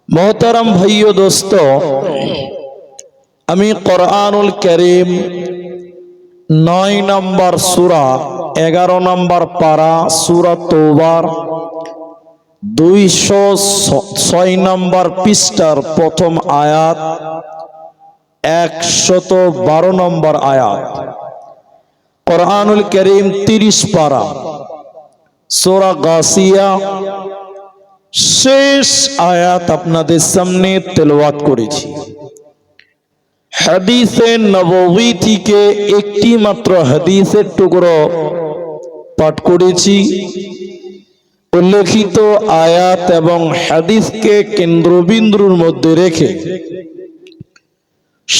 मोहतरम भाइयों दोस्तों, আমি কোরআনুল কারীম 9 নম্বর সূরা 11 নম্বর পারা সূরা তওবার 206 নম্বর পৃষ্ঠার প্রথম আয়াত 112 নম্বর আয়াত। কোরআনুল কারীম 30 পারা সূরা গাসিয়া শেষ আয়াত আপনাদের সামনে তেলাওয়াত করেছি। হাদিসে নববী থেকে একটি মাত্র হাদিসের টুকরো পাঠ করেছি। উল্লেখিত আয়াত এবং হাদিসকে কেন্দ্রবিন্দুর মধ্যে রেখে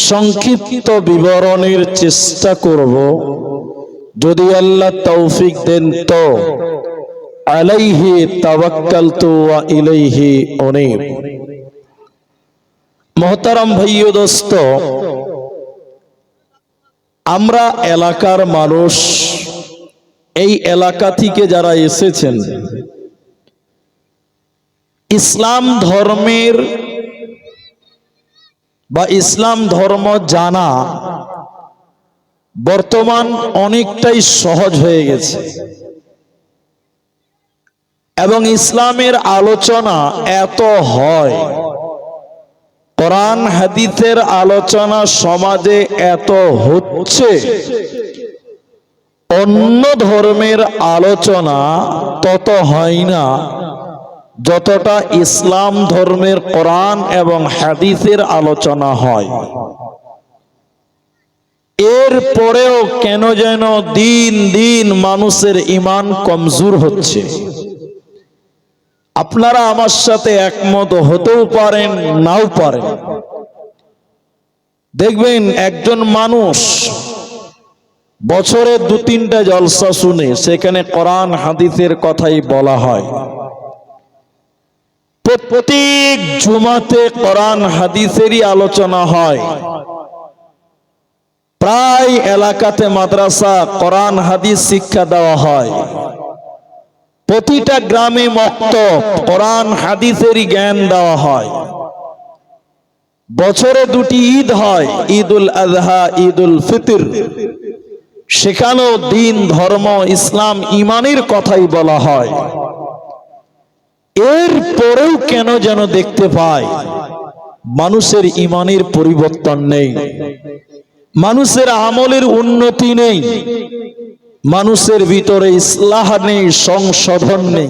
সংক্ষিপ্ত বিবরণের চেষ্টা করব, যদি আল্লাহ তৌফিক দেন তো। আলাইহি তাওয়াক্কালতু ওয়া ইলাইহি উনীব। মোহতারাম ভাইও দোস্ত, আমরা এলাকার মানুষ, এই এলাকা থেকে যারা এসেছেন, ইসলাম ধর্মের বা ইসলাম ধর্ম জানা বর্তমান অনেকটাই সহজ হয়ে গেছে এবং ইসলামের আলোচনা এত হয়, কোরআন হাদিসের আলোচনা সমাজে এত হচ্ছে, অন্য ধর্মের আলোচনা তত হয় না যতটা ইসলাম ধর্মের কোরআন এবং হাদিসের আলোচনা হয়। এর পরেও কেন যেন দিন দিন মানুষের ঈমান কমজোর হচ্ছে। আপনারা আমার সাথে একমত হতেও পারেন, নাও পারেন। দেখবেন একজন মানুষ বছরে 2-3টা জলসা শুনে, সেখানে কোরআন হাদিসের কথাই বলা হয়। প্রত্যেক জুমাতে কোরআন হাদিসেরই আলোচনা হয়। প্রায় এলাকাতে মাদ্রাসা কোরআন হাদিস শিক্ষা দেওয়া হয়। প্রতিটা গ্রামে মক্তব কোরআন হাদিসেরই জ্ঞান দেওয়া হয়। বছরে 2টি ঈদ হয়, ঈদুল আযহা, ঈদুল ফিতর। সেখানেও দিন, ধর্ম, ইসলাম, ঈমানের কথাই বলা হয়। এর পরেও কেন যেন দেখতে পাই মানুষের ঈমানের পরিবর্তন নেই, মানুষের আমলের উন্নতি নেই, মানুষের ভিতরে ইসলাহ নেই, সংশোধন নেই।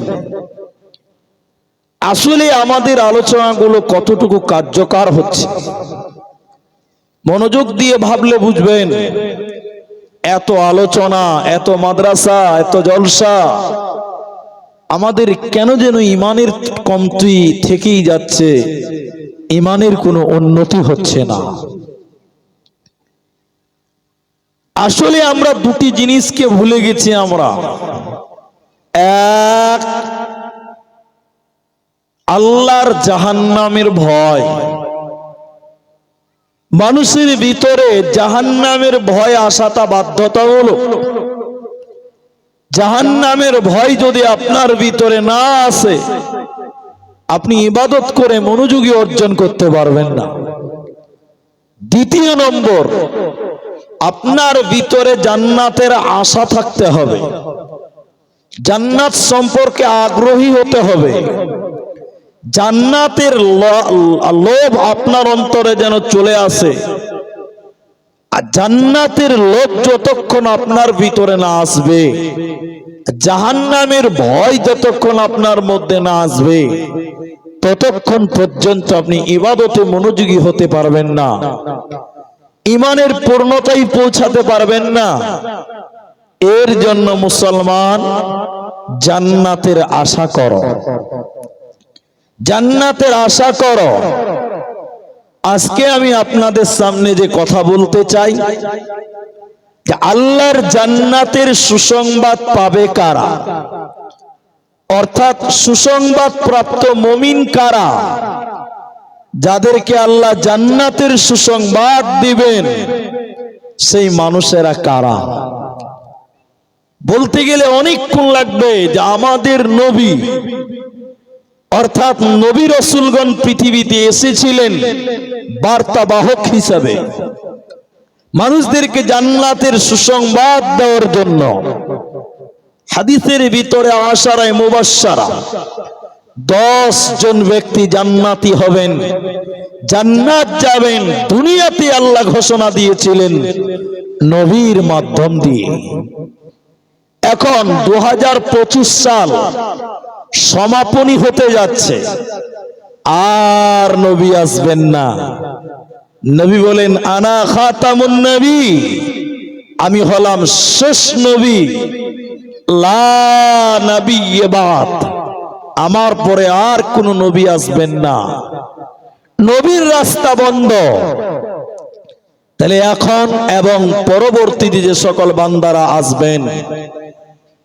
আসলে আমাদের আলোচনাগুলো কতটুকু কার্যকর হচ্ছে, মনোযোগ দিয়ে ভাবলে বুঝবেন। এত আলোচনা, এত মাদ্রাসা, এত জলসা, আমাদের কেন যেন ঈমানের কমতি থেকেই যাচ্ছে, ঈমানের কোনো উন্নতি হচ্ছে না। আসলে আমরা 2টি জিনিসকে ভুলে গেছি। আমরা এক, আল্লাহর জাহান্নামের ভয়। মানুষের ভিতরে জাহান্নামের ভয় আসাটা বাধ্যতামূলক। জাহান্নামের ভয় যদি আপনার ভিতরে না আসে, আপনি ইবাদত করে মনোযোগী অর্জন করতে পারবেন না। দ্বিতীয় নম্বর, আপনার ভিতরে জান্নাতের আশা থাকতে হবে, জান্নাত সম্পর্কে আগ্রহী হতে হবে। জান্নাতের লোভ আপনার অন্তরে যেন চলে আসে। আর জান্নাতের লোভ যতক্ষণ আপনার ভিতরে না আসবে, জাহান্নামের ভয় যতক্ষণ আপনার মধ্যে না আসবে, ততক্ষণ পর্যন্ত আপনি ইবাদতে মনোযোগী হতে পারবেন না, ঈমানের পূর্ণতায় পৌঁছাতে পারবেন না। এর জন্য মুসলমান, জান্নাতের আশা করো, জান্নাতের আশা করো। আজকে আমি আপনাদের সামনে যে কথা বলতে চাই, যে আল্লাহর জান্নাতের সুসংবাদ পাবে কারা, অর্থাৎ সুসংবাদ প্রাপ্ত মুমিন কারা, যাদেরকে আল্লাহ জান্নাতের সুসংবাদ দিবেন, সেই মানুষেরা কারা। বলতে গেলে অনেকক্ষণ লাগবে। যে আমাদের নবী অর্থাৎ নবী রাসূলগণ পৃথিবীতে এসেছিলেন বার্তাবাহক হিসাবে, মানুষদেরকে জান্নাতের সুসংবাদ দেওয়ার জন্য। হাদিসের ভিতরে আশারায়ে মুবাশশারা 10 জন ব্যক্তি জান্নাতি হবেন, জান্নাত যাবেন, দুনিয়াতে আল্লাহ ঘোষণা দিয়েছিলেন নবীর মাধ্যম দিয়ে। এখন 2025 সাল সমাপনী হতে যাচ্ছে, আর নবী আসবেন না। নবী বলেন আনা খাতামুন নবী, আমি হলাম শেষ নবী, লা নবিয়্য বাদ, আমার পরে আর কোন নবী আসবেন না, নবীর রাস্তা বন্ধ। তাহলে এখন এবং পরবর্তীতে যে সকল বান্দারা আসবেন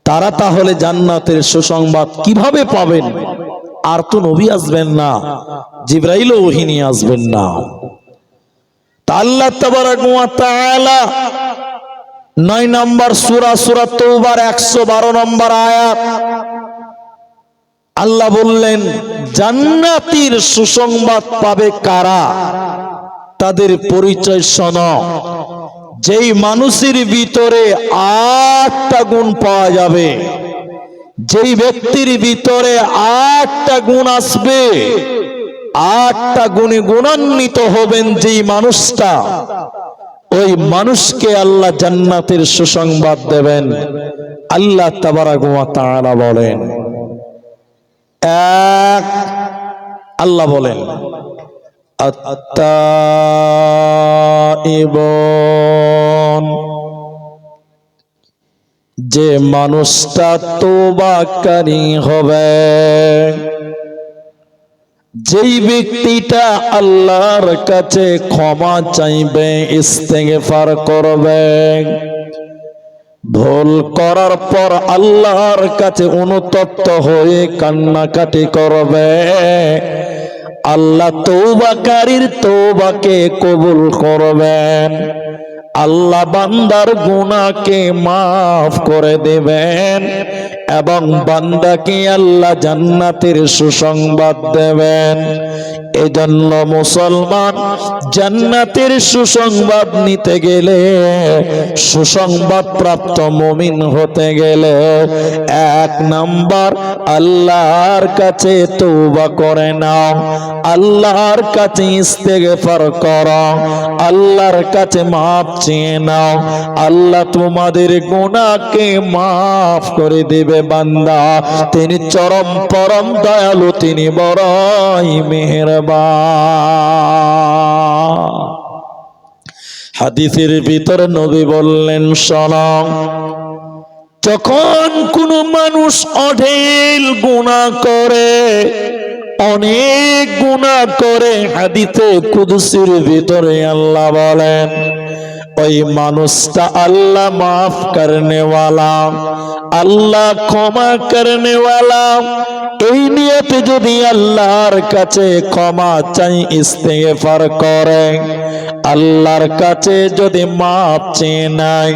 তারা তাহলে জান্নাতের সুসংবাদ কিভাবে পাবেন? আর তো নবী আসবেন না, জিবরাইলও ওহী নিয়ে আসবেন না। তা আল্লাহ তাবারাক ওয়া তাআলা 9 নম্বর সূরা, সূরা তাওবার 112 নম্বর আয়াত, আল্লাহ বললেন জান্নাতের সুসংবাদ পাবে কারা? তাদের পরিচয় শোনো। যেই মানুষের ভিতরে 8টা গুণ পাওয়া যাবে, যেই ব্যক্তির ভিতরে 8টা গুণ আসবে, 8টা গুণে গুণান্বিত হবেন যেই মানুষটা, ওই মানুষকে আল্লাহ জান্নাতের সুসংবাদ দেবেন। আল্লাহ তাবারাক ওয়া তাআলা বলেন, এক, আল্লাহ বলেন আত-তাইবুন, যে মানুষটা তওবাকারী হবে, যেই ব্যক্তিটা আল্লাহর কাছে ক্ষমা চাইবে, ইস্তেগফার করবে, ভুল করার পর আল্লাহর কাছে অনুতপ্ত হয়ে কান্নাকাটি করবে, আল্লাহ তওবাকারীর তওবাকে কবুল করবেন, আল্লাহ বান্দার গুনাহকে মাফ করে দেবেন এবং বান্দাকে আল্লাহ জান্নাতের সুসংবাদ দেবেন। এজন্য মুসলমান জান্নাতের সুসংবাদ নিতে গেলে, সুসংবাদ প্রাপ্ত মুমিন হতে গেলে 1 নাম্বার আল্লাহর কাছে তওবা করে নাও, আল্লাহর কাছে ইস্তেগফার করো, আল্লাহর কাছে মাফ চেয়ে নাও, আল্লাহ তোমাদের গুনাহকে মাফ করে দেবে। বান্দা তিনি চরম পরম দয়ালু, তিনি বড়ই মেহেরবান। হাদিসের ভিতরে নবী বললেন শোনো, যখন কোন মানুষ অঢেল গুনাহ করে, অনেক গুনাহ করে, হাদিসে কুদসির ভিতরে আল্লাহ বলেন ওই মানুষটা আল্লাহ মাফ করনে ওয়ালা, আল্লাহ ক্ষমা করনে ওয়ালা, এই নিয়তে যদি আল্লাহর কাছে ক্ষমা চাই, ইস্তেগফার করে, আল্লাহর কাছে যদি মাফ চেয়ে নাই,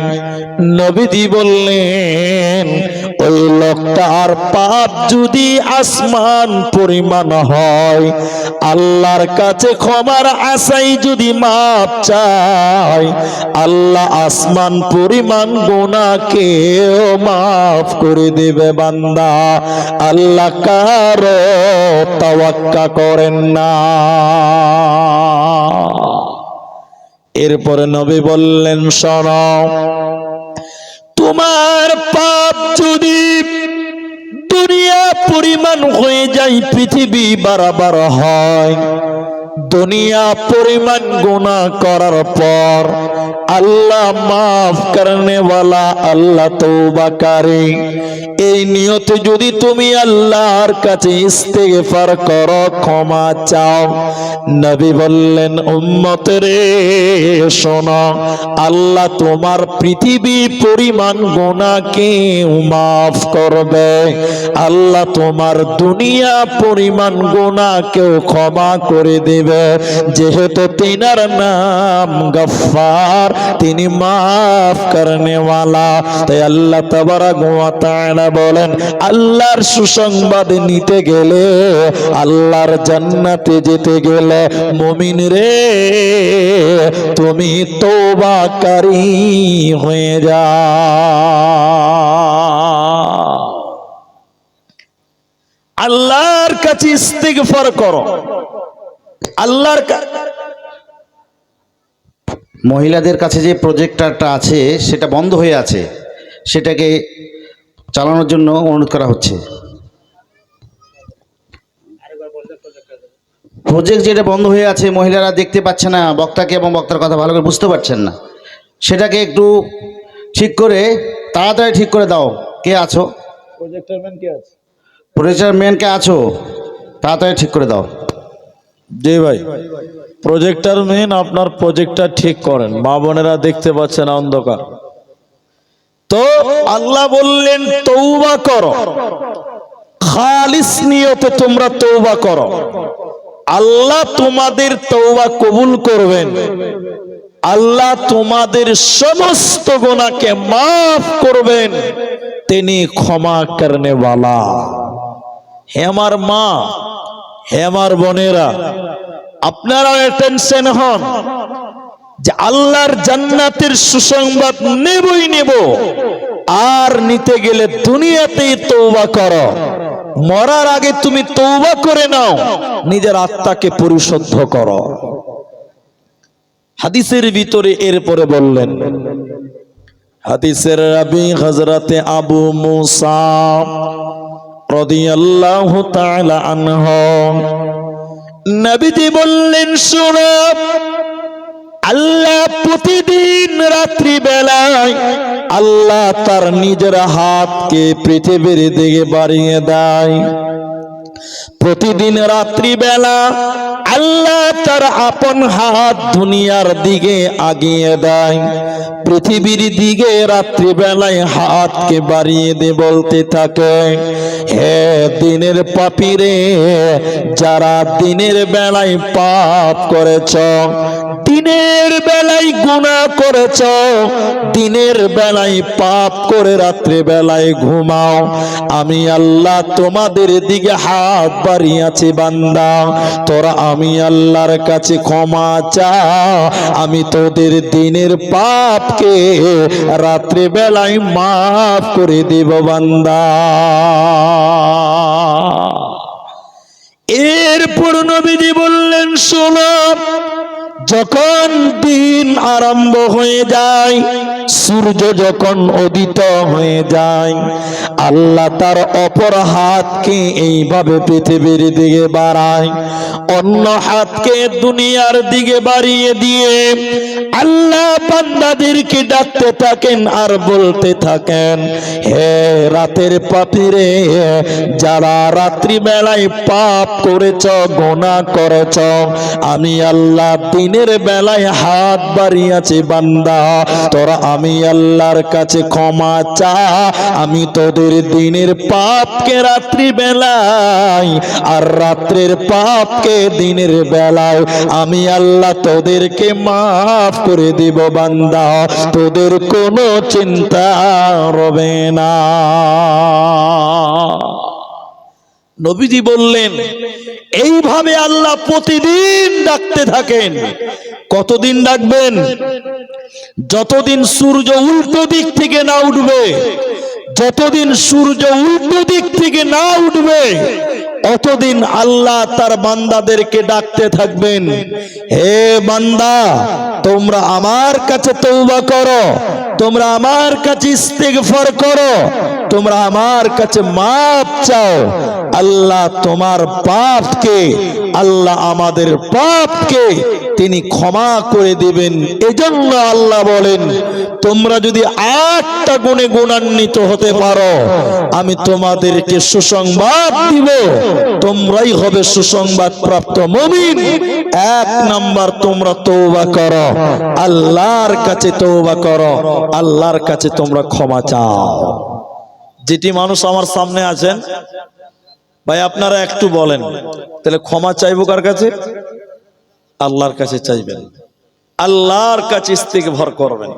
নবীজি বললেন ওই লোকটার পাপ যদি আসমান পরিমাণ হয়, আল্লাহর কাছে ক্ষমার আশায় যদি মাফ চায়, আল্লাহ আসমান পরিমাণ গুনাহকেও মাফ করে দেবে। বান্দা আল্লাহ কারো তাওয়াক্কা করেন না। এরপরে নবী বললেন শোনো, তোমার পাপ যদি দুনিয়া পরিমাণ হয়ে যায়, পৃথিবী বারবার হয়, দুনিয়া পরিমাণ গুনাহ করার পর আল্লাহ মাফ করনে ওয়ালা, আল্লাহ তওবাকারী, এই নিয়তে যদি তুমি আল্লাহর কাছে ইস্তেগফার করো, ক্ষমা চাও, নবী বললেন উম্মতেরে শোনো, আল্লাহ তোমার পৃথিবী পরিমাণ গুনাহকে মাফ করবে, আল্লাহ তোমার দুনিয়া পরিমাণ গুনাহকেও ক্ষমা করে দেবে, যেহেতু তিনার নাম গফফার। गफ्फार, तिनी माफ करने वाला। তাই আল্লাহ তাবারাক ওয়া তাআলা বলেন, আল্লাহর সুসংবাদ নিতে গেলে, আল্লাহর জান্নাতে যেতে গেলে মুমিন রে তুমি তওবাকারী হয়ে যাও। আল্লাহর কাছে ইস্তিগফার করো। আল্লাহর মহিলাদের কাছে যে প্রজেক্টরটা আছে সেটা বন্ধ হয়ে আছে, সেটাকে চালানোর জন্য অনুরোধ করা হচ্ছে। প্রজেক্ট যেটা বন্ধ হয়ে আছে, মহিলারা দেখতে পাচ্ছে না বক্তাকে এবং বক্তার কথা ভালো করে বুঝতে পারছেন না, সেটাকে একটু ঠিক করে তাড়াতাড়ি ঠিক করে দাও। কে আছো? প্রজেক্টর ম্যান কে আছে? প্রজেক্টর ম্যানকে আছো, তাড়াতাড়ি ঠিক করে দাও। জি ভাই, প্রজেক্টর ম্যান আপনার প্রজেক্টর ঠিক করেন, মা বোনেরা দেখতে পাচ্ছে না অন্ধকার। তো আল্লাহ বললেন তওবা করো, খালিস নিয়তে তোমরা তওবা করো, আল্লাহ তোমাদের তওবা কবুল করবেন, আল্লাহ তোমাদের সমস্ত গুনাহকে মাফ করবেন, তিনি ক্ষমা করনে वाला। হে আমার মা, হে আমার বোনেরা, আপনারাও টেনশন হন যে আল্লাহর জান্নাতের সুসংবাদ নেবই নেব, আর নিতে গেলে দুনিয়াতেই তওবা করো। মরার আগে তুমি তওবা করে নাও, নিজের আত্মাকে পরিশুদ্ধ করো। হাদিসের ভিতরে এরপরে বললেন, হাদিসের রাবি হযরতে আবু মুসা রাদিয়াল্লাহু তাআলা আনহু, নবীজি বললেন, শোনো, আল্লাহ প্রতিদিন রাত্রি বেলায় আল্লাহ তার নিজের হাতকে পৃথিবীর দিকে বাড়িয়ে দেয়। প্রতিদিন রাত্রি বেলা আল্লাহ তার আপন হাত দুনিয়ার দিকে আগিয়ে দেয়, পৃথিবীর দিকে রাত্রি বেলায় হাতকে বাড়িয়ে দিয়ে বলতে থাকে, হে দিনের পাপীরে, যারা দিনের বেলায় পাপ করেছ, দিনের বেলায় গুনাহ করেছ, দিনের বেলায় পাপ করে রাত্রি বেলায় ঘুমাও, আমি আল্লাহ তোমাদের দিকে হাত বাড়িয়েছি বান্দা, তোরা আমি আল্লাহর কাছে ক্ষমা চা, আমি তোদের দিনের পাপকে রাত্রি বেলায় মাফ করে দেব বান্দা। এরপর নবীজি বললেন, শোনো, যখন দিন আরম্ভ হয়ে যায়, সূর্য যখন উদিত হয়ে যায়, আল্লাহ তার অপর হাতকে এইভাবে পৃথিবীর দিকে বাড়ায়, অন্য হাতকে দুনিয়ার দিকে বাড়িয়ে দিয়ে আল্লাহ বান্দাদেরকে ডাকতে থাকেন আর বলতে থাকেন, হে রাতের পাপীরে, যারা রাত্রি বেলায় পাপ করেছ, গুনাহ করেছ, আমি আল্লাহ দিনের বেলায় হাত বাড়িয়েছি বান্দা, তোরা আমি আল্লাহর কাছে ক্ষমা চা, আমি তোদের দিনের পাপকে রাত্রি বেলায় আর রাত্রের পাপকে দিনের বেলায় আমি আল্লাহ তোদেরকে মাফ করে দিব বান্দা, তোদের কোনো চিন্তা রবে না। নবীজি বললেন, এইভাবে আল্লাহ প্রতিদিন ডাকতে থাকেন। কতদিন ডাকবেন? যতদিন সূর্য উল্টো দিক থেকে না উঠবে, যতদিন সূর্য উল্টো দিক থেকে না উঠবে, অতদিন আল্লাহ তার বান্দাদেরকে ডাকতে থাকবেন, হে বান্দা, তোমরা আমার কাছে তওবা করো, তোমরা আমার কাছে ইস্তিগফার করো, তোমরা আমার কাছে মাফ চাও, আল্লাহ তোমার পাপকে, আল্লাহ আমাদের পাপকে তিনি ক্ষমা করে দিবেন। এজন্য আল্লাহ বলেন, তোমরা যদি 8টা গুণে গুণান্বিত হতে পারো, আমি তোমাদেরকে সুসংবাদ দিব, তোমরাই হবে সুসংবাদ প্রাপ্ত মুমিন। 1 নাম্বার, তোমরা তওবা করো, আল্লাহর কাছে তওবা করো, আল্লাহর কাছে তোমরা ক্ষমা চাও। যেটি মানুষ আমার সামনে আছেন, ভাই আপনারা একটু বলেন, তাহলে ক্ষমা চাইবো কার কাছে? আল্লাহর কাছে চাইবেন। আল্লাহর কাছে ইস্তিগফার করবেন।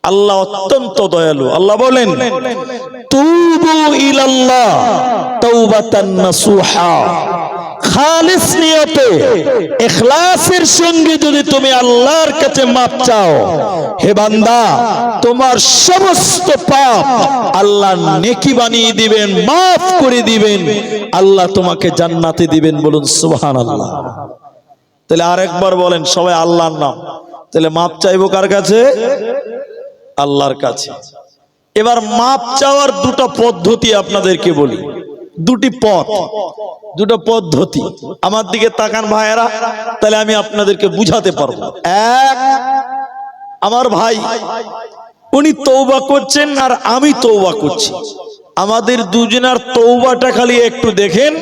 আল্লাহ অত্যন্ত দয়ালু। আল্লাহ বলেন, তুবু ইলাল্লাহ তাওবাতান নাসুহা, খালিস নিয়তে ইখলাসের সঙ্গে যদি তুমি আল্লাহর কাছে মাপ চাও, হে বান্দা, তোমার সমস্ত পাপ আল্লাহ নেকি বানিয়ে দিবেন, মাফ করে দিবেন, আল্লাহ তোমাকে জান্নাতে দিবেন। বলুন সুবহানাল্লাহ। তাহলে আরেকবার বলেন সবাই আল্লাহর নাম। তাহলে মাপ চাইবো কার কাছে? আল্লাহর কাছে। এবার মাপ চাওয়ার দুটো পদ্ধতি আপনাদেরকে বলি, দুটি পথ, দুটো পদ্ধতি। আমার দিকে তাকান ভাইয়েরা, তাহলে আমি আপনাদেরকে বুঝাতে পারবো। এক, আমার ভাই উনি তওবা করছেন আর আমি তওবা করছি, আমাদের দুজনের তওবাটা খালি একটু দেখেন,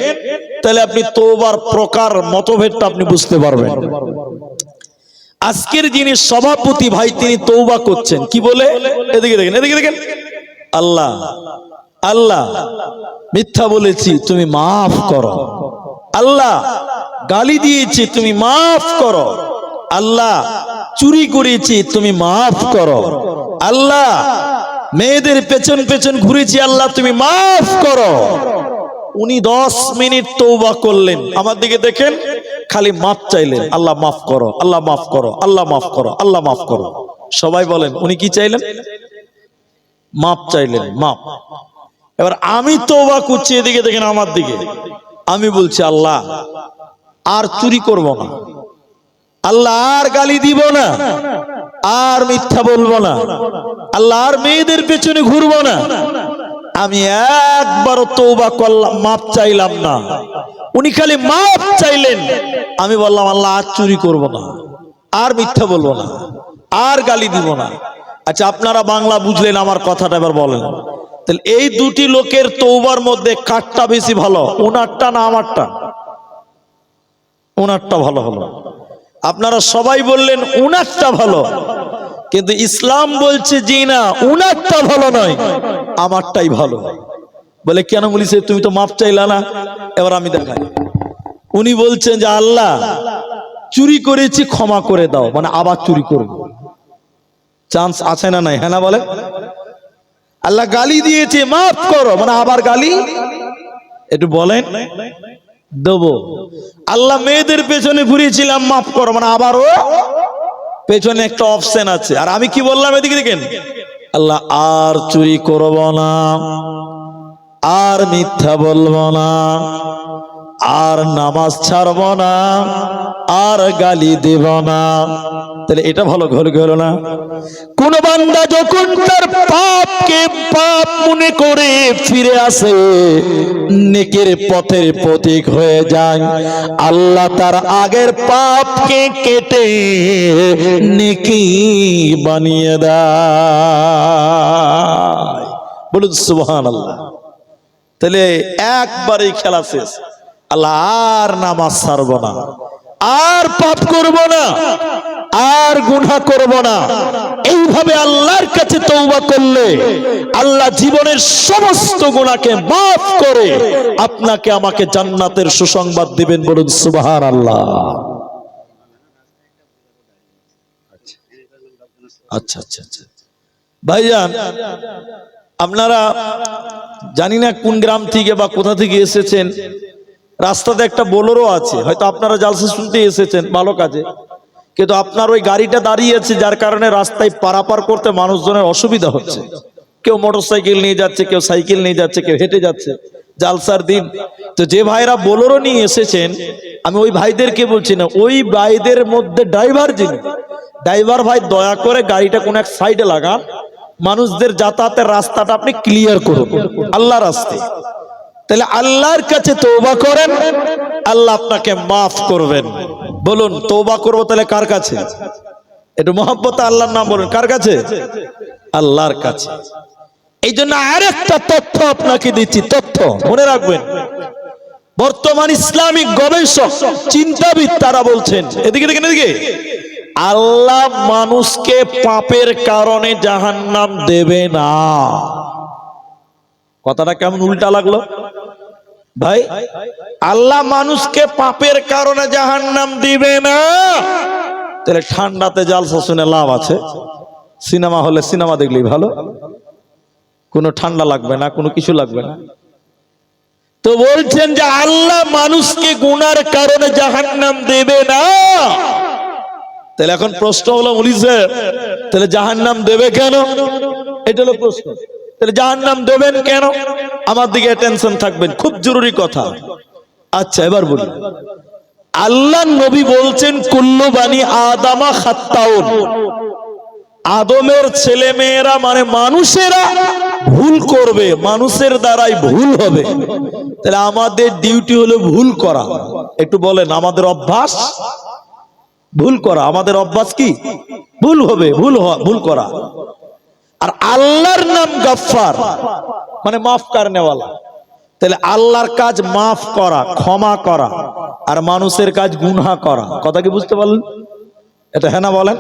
তাহলে আপনি তওবার প্রকার মতভেদটা আপনি বুঝতে পারবেন। আজকের যিনি সভাপতি ভাই, তিনি তওবা করছেন কি বলে? এদিকে দেখেন, এদিকে দেখেন। আল্লাহ, আল্লাহ মিথ্যা বলেছি, তুমি মাফ করো। আল্লাহ গালি দিয়েছি, তুমি মাফ করো। আল্লাহ চুরি করেছি, তুমি মাফ করো। আল্লাহ মেয়েদের পেছন পেছন ঘুরেছি, আল্লাহ তুমি মাফ করো। উনি 10 মিনিট তওবা করলেন, আমার দিকে দেখেন, খালি মাফ চাইলেন, আল্লাহ মাফ করো, আল্লাহ মাফ করো, আল্লাহ মাফ করো, আল্লাহ মাফ করো। সবাই বলেন উনি কি চাইলেন? মাফ চাইলেন, মাফ। এবার আমি তওবা করছি, এদিকে দেখেন আমার দিকে, আমি বলছি আল্লাহ আর চুরি করব না, আল্লাহ আর গালি দিব না, আর মিথ্যা বলবো না, আল্লাহ আর মেয়েদের পেছনে ঘুরবো না। আমি একবারও তওবা করলাম, মাফ চাইলাম না। উনি খালি মাফ চাইলেন, আমি বললাম আল্লাহ আর চুরি করব না, আর মিথ্যা বলবো না, আর গালি দিব না। আচ্ছা আপনারা বাংলা বুঝলেন আমার কথাটা, এবার বলেন তাহলে এই দুটি লোকের তওবার মধ্যে কারটা বেশি ভালো, ওনারটা না আমারটা? ওনারটা ভালো হলো। আপনারা সবাই বললেন উনারটা ভালো, কিন্তু ইসলাম বলছে জি না, উনারটা ভালো নয়, আমারটাই ভালো। বলে কেন? বলিছে তুমি তো মাপ চাইলা না। এবার আমি দেখাই, উনি বলছেন যে আল্লাহ চুরি করেছি, ক্ষমা করে দাও, মানে আবার চুরি করব, চান্স আছে না নাই? হ্যাঁ না বলে? আল্লাহ গালি দিয়েছে, মাফ করো, মানে আবার গালি, একটু বলেন দেবো। আল্লাহ মেয়েদের পেছনে ঘুরিয়েছিলাম, মাফ করো, মানে আবারও পেছনে একটা অপশন আছে। আর আমি কি বললাম? এদিকে দেখেন, আল্লাহ আর চুরি করব না, আর মিথ্যা বলবো না, আর নামাজ ছাড়ব না, আর গালি দেব না। তাহলে এটা ভালো ঘর গেল না? কোন বান্দা যখন তার পাপকে পাপ মনে করে ফিরে আসে, নেকের পথের প্রতীক হয়ে যায়, আল্লাহ তার আগের পাপকে কেটে নেকি বানিয়ে দেয়। বলুন সুবহানাল্লাহ। তাহলে একবারই খেলা শেষ। আল্লাহ আর নামাজ ছাড়ব না, আর পাপ করব না, আর গুনাহ করব না। এইভাবে আল্লাহর কাছে তওবা করলে আল্লাহ জীবনের সমস্ত গুনাহকে মাফ করে আপনাকে আমাকে জান্নাতের সুসংবাদ দিবেন। বলুন সুবহানাল্লাহ। আচ্ছা আচ্ছা আচ্ছা ভাইজান, আপনারা জানি না কোন গ্রাম থেকে বা কোথা থেকে এসেছেন, রাস্তাতে একটা বোলেরো আছে, হয়তো আপনারা জালসা শুনতে এসেছেন ভালো কাজে, কিন্তু আপনার ওই গাড়িটা দাঁড়িয়ে আছে, যার কারণে রাস্তায় পারাপার করতে মানুষজনের অসুবিধা হচ্ছে। কেউ মোটরসাইকেল নিয়ে যাচ্ছে, কেউ সাইকেল নিয়ে যাচ্ছে, কেউ হেঁটে যাচ্ছে, জালসার দিন। তো যে ভাইরা বোলেরো নিয়ে এসেছেন, আমি ওই ভাইদেরকে বলছি না, ওই ভাইদের মধ্যে ড্রাইভার যিনি, ড্রাইভার ভাই দয়া করে গাড়িটা কোন এক সাইডে লাগান, মানুষদের যাতায়াতের রাস্তাটা আপনি ক্লিয়ার করুন আল্লাহর রাস্তায়। তাহলে আল্লাহর কাছে তওবা করেন, আল্লাহ আপনাকে মাফ করবেন। বলুন তওবা করবো তাহলে কার কাছে? একটু মহব্বতে আল্লাহর নাম বলুন, কার কাছে? আল্লাহর কাছে। এই জন্য আরেকটা তথ্য আপনাকে দিচ্ছি, তথ্য মনে রাখবেন। বর্তমান ইসলামিক গবেষক চিন্তাবিদ তারা বলছেন, এদিকে দেখেন, এদিকে, আল্লাহ মানুষকে পাপের কারণে জাহান্নাম দেবে না। কথাটা কেমন উল্টা লাগলো ভাই? আল্লাহ মানুষকে পাপের কারণে জাহান্নাম দিবে না, তাহলে ঠান্ডাতে জালসা শুনে লাভ আছে, সিনেমা হলে সিনেমা দেখলেই ভালো, কোনো ঠান্ডা লাগবে না, কোনো কিছু লাগবে না। তো বলছেন যে আল্লাহ মানুষকে গুনার কারণে জাহান্নাম দেবে না। তাহলে এখন প্রশ্ন হলো মুলি সাহেব, তাহলে জাহান্নাম দেবে কেন? এটা হলো প্রশ্ন। তাহলে জাহান্নাম দেবেন কেন? আমার দিকে টেনশন থাকবেন, খুব জরুরি কথা। আচ্ছা এবার বলি, আল্লাহ নবী বলছেন কুল্লু বানি আদামা খাত্তাউন, আদমের ছেলে মেয়েরা মানে মানুষেরা ভুল করবে, মানুষের দ্বারাই ভুল হবে। তাহলে আমাদের ডিউটি হলো ভুল করা। একটু বলেন, আমাদের অভ্যাস ভুল করা। আমাদের অভ্যাস কি? ভুল হবে, ভুল করা। আর আল্লাহর নাম গফফার, মানে মাফ করনেওয়ালা। তাহলে আল্লাহর কাজ মাফ করা, ক্ষমা করা, আর মানুষের কাজ গুনাহ করা। কথা কি বুঝতে পারলেন? এটা হ্যাঁ না বলেন?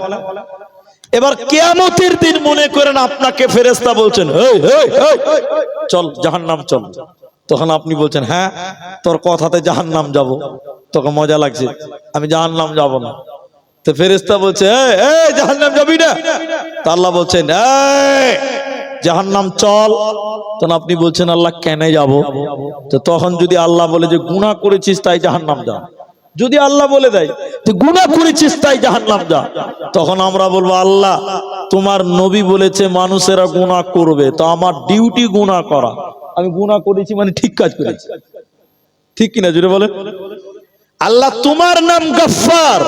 এবার কিয়ামতের দিন মনে করেন আপনাকে ফেরেশতা বলছেন এই এই এই চল জাহান্নাম চল, তখন আপনি বলছেন হ্যাঁ তোর কথাতে জাহান্নাম যাব। তখন মজা লাগছে, আমি জাহান্নাম যাব না। তো ফেরেশতা বলছে এই এই জাহান্নাম যাবি না? তা আল্লাহ বলছেন এই জাহান্নাম চল। তখন আপনি বলছেন আল্লাহ কেন যাব? তো তখন যদি আল্লাহ বলে যে গুনাহ করেছিস তাই জাহান্নাম যা, যদি আল্লাহ বলে দেয় তুই গুনাহ করেছিস তাই জাহান্নাম যা, তখন আমরা বলবো আল্লাহ তোমার নবী বলেছে মানুষেরা গুনাহ করবে, তো আমার ডিউটি গুনাহ করা, আমি গুনাহ করেছি মানে ঠিক কাজ করেছি। ঠিক কিনা জুড়ে বলেন? আল্লাহ তোমার নাম গফফার,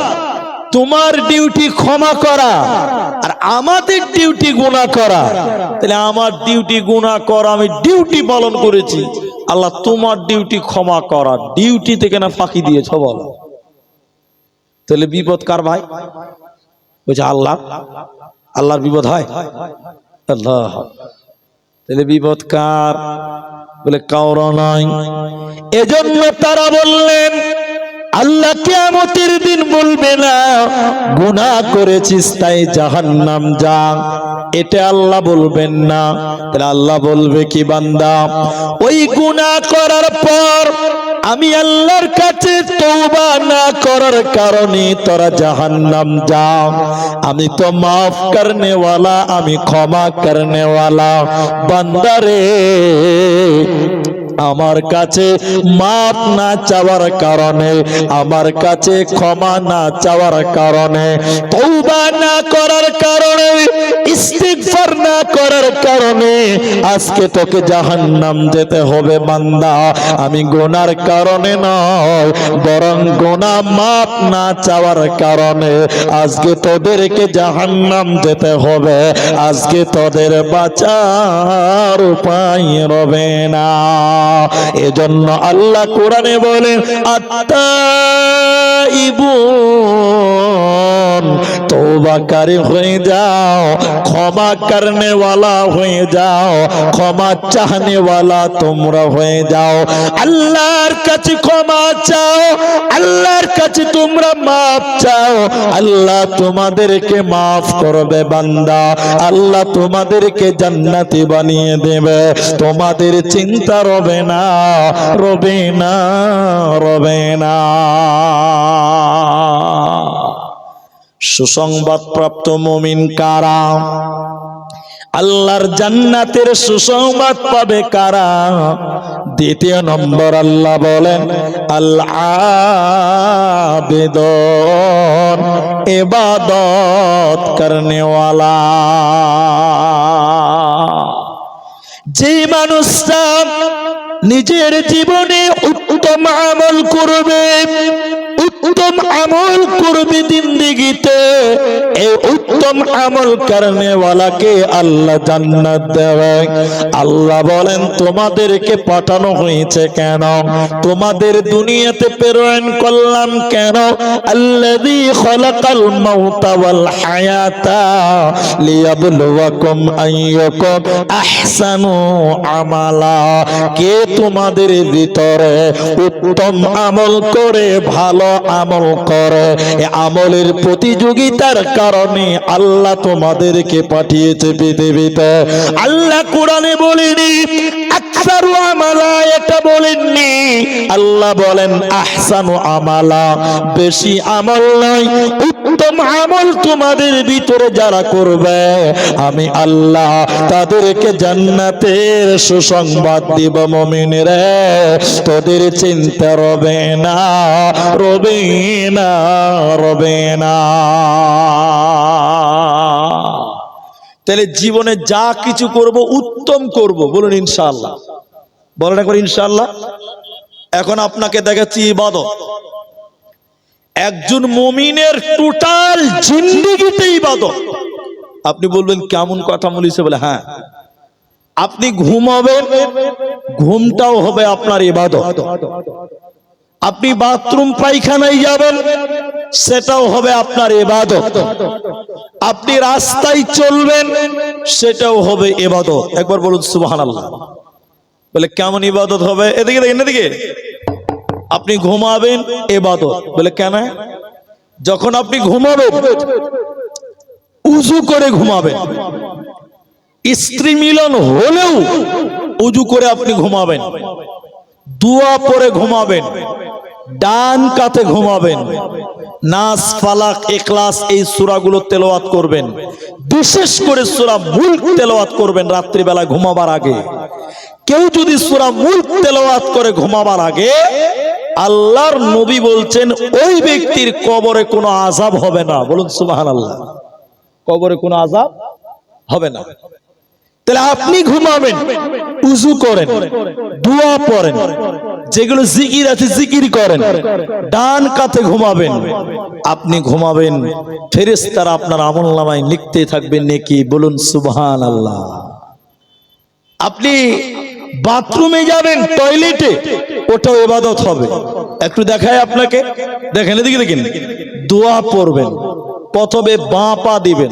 তোমার ডিউটি ক্ষমা করা, আর আমাদের ডিউটি গুনাহ করা। তাহলে আমার ডিউটি গুনাহ করা, আমি ডিউটি পালন করেছি। আল্লাহ তোমার ডিউটি ক্ষমা করা, ডিউটি থেকে না ফাঁকি দিয়েছ বলো। তাহলে বিপদ কার ভাই? বলছে আল্লাহ। আল্লাহর বিপদ হয়? আল্লাহ। তাহলে বিপদ কার? বলে কারো নয়। এজন্য তারা বললেন আল্লাহ কিয়ামতের দিন বলবে না গুনাহ করেছিস তাই জাহান্নাম যা, এটা আল্লাহ বলবেন না। তাহলে আল্লাহ বলবে কি বান্দা ওই গুনাহ করার পর আমি আল্লাহর কাছে তওবা না করার কারণে তোরা জাহান্নাম যা, আমি তো মাফ করনে ওয়ালা, আমি ক্ষমা করনে ওয়ালা। বান্দারে আমার কাছে মাফ না চাওয়ার কারণে, আমার কাছে ক্ষমা না চাওয়ার কারণে, তওবা না করার কারণে, ইস্তিগফার না করার কারণে আজকে তোকে জাহান্নাম যেতে হবে বান্দা। আমি গুনার কারণে নয়, বরং গুনাহ মাফ না চাওয়ার কারণে আজকে তোদেরকে জাহান্নাম যেতে হবে। আজকে তোদের বাঁচার উপায় রবে না। এজন্য আল্লাহ কোরআনে বলেন আত্তাইবুন, তওবাকারী হয়ে যাও, ক্ষমা করনে ওয়ালা হয়ে যাও, ক্ষমা চাহনে ওয়ালা তোমরা হয়ে যাও। আল্লাহর কাছে ক্ষমা চাও, আল্লাহর কাছে তোমরা মাফ চাও, আল্লাহ তোমাদেরকে মাফ করবে বান্দা। আল্লাহ তোমাদেরকে জান্নাতি বানিয়ে দেবে, তোমাদের চিন্তা রবে না, রবে না, রবে না। সুসংবাদ প্রাপ্ত মুমিন কারা? আল্লাহর জান্নাতের সুসংবাদ পাবে কারা? দ্বিতীয় নম্বর আল্লাহ বলেন আল আবিদুন, ইবাদত করনে ওয়ালা। যে মানুষটা নিজের জীবনে উত্তম আমল করবে, উত্তম আমল করবে জিন্দেগিতে, এই উত্তম আমল করনে ওয়ালাকে আল্লাহ জান্নাত দেবে। আল্লাহ বলেন তোমাদেরকে পাঠানো হয়েছে কেন? তোমাদের দুনিয়াতে প্রেরণ করলাম কেন? আল্লাযী খালাকাল মাউতা ওয়াল হায়াতা লিয়াবলুয়াকুম আইয়ুকুম আহসানু আমালা। কে তোমাদের ভিতরে উত্তম আমল করে, ভালো আমল করে, এই আমলের প্রতিযোগিতার কারণে আল্লাহ তোমাদেরকে পাঠিয়েছে পৃথিবীতে। আল্লাহ কোরআনে বলেনি আকসারু আমালা, এটা বলেননি। আল্লাহ বলেন আহসানু আমালা, বেশি আমল নয়, উত্তম উত্তম আমল তোমাদের ভিতরে যারা করবে আমি আল্লাহ তাদেরকে জান্নাতের সুসংবাদ দিব। মুমিনেরা তোদের চিন্তা রবে না, রবে না, রবে না। তাহলে জীবনে যা কিছু করব উত্তম করব, বলুন ইনশাআল্লাহ। বলেন একবার ইনশাআল্লাহ। এখন আপনাকে দেখাচ্ছি ইবাদত। একজন মুমিনের টোটাল জিন্দেগিতে ইবাদত। আপনি বলবেন কেমন কথা বলিছে? বলে হ্যাঁ, আপনি ঘুমাবেন, ঘুমটাও হবে আপনার ইবাদত। আপনি বাথরুম পায়খানায় যাবেন, সেটাও হবে আপনার ইবাদত। আপনি রাস্তায় চলবেন, সেটাও হবে ইবাদত। একবার বলুন সুবহানাল্লাহ। বলে কেমন ইবাদত হবে? এদিকে দেখেন, এদিকে। আপনি ঘুমাবেন, ইবাদত। বলে কেন? যখন আপনি ঘুমাবেন উযু করে ঘুমাবেন। স্ত্রী মিলন হলেও উযু করে আপনি ঘুমাবেন। দোয়া পড়ে ঘুমাবেন, ডান কাতে ঘুমাবেন। নাস, ফালাক, ইখলাস এই সূরাগুলো তেলাওয়াত করবেন। বিশেষ করে সূরা মুলক তেলাওয়াত করবেন রাত্রিবেলা ঘুমাবার আগে। কেউ যদি সূরা মুলক তেলাওয়াত করে ঘুমাবার আগে, আল্লাহর নবী বলছেন ওই ব্যক্তির কবরে কোনো আযাব হবে না। বলুন সুবহানাল্লাহ। কবরে কোনো আযাব হবে না। তাহলে আপনি ঘুমাবেন, উযু করেন, দোয়া পড়েন, যেগুলো জিকির আছে জিকির করেন, ডান কাতে ঘুমাবেন। আপনি ঘুমাবেন, ফেরেশতারা আপনার আমলনামায় লিখতে থাকবে নেকি। বলুন সুবহানাল্লাহ। আপনি বাথরুমে যাবেন, টয়লেটে, ওটাও ইবাদত হবে। একটু দেখায় আপনাকে, দেখেন, এদিকে দেখেন। দোয়া পড়বেন, প্রথমে বাঁ পা দিবেন,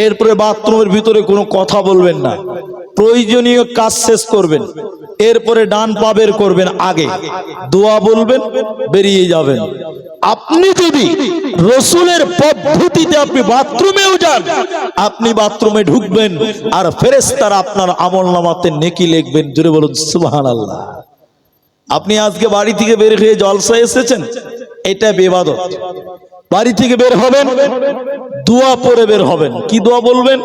এরপরে বাথরুমের ভিতরে কোনো কথা বলবেন না, প্রয়োজনীয় কাজ শেষ করবেন, এরপরে ডান পা বের করবেন, আগে দোয়া বলবেন, বেরিয়ে যাবেন। আপনি যদি রাসূলের পদ্ধতিতে আপনি বাথরুমেও যান, আপনি বাথরুমে ঢুকবেন আর ফেরেশতারা আপনার আমলনামাতে নেকি লিখবেন। জোরে বলুন সুবহানাল্লাহ। আপনি আজকে বাড়ি থেকে বের হয়ে জলসা এসেছেন, এটা ইবাদত। বাড়ি থেকে বের হবেন, দোয়া পড়ে বের হবেন। কি দোয়া বলবেন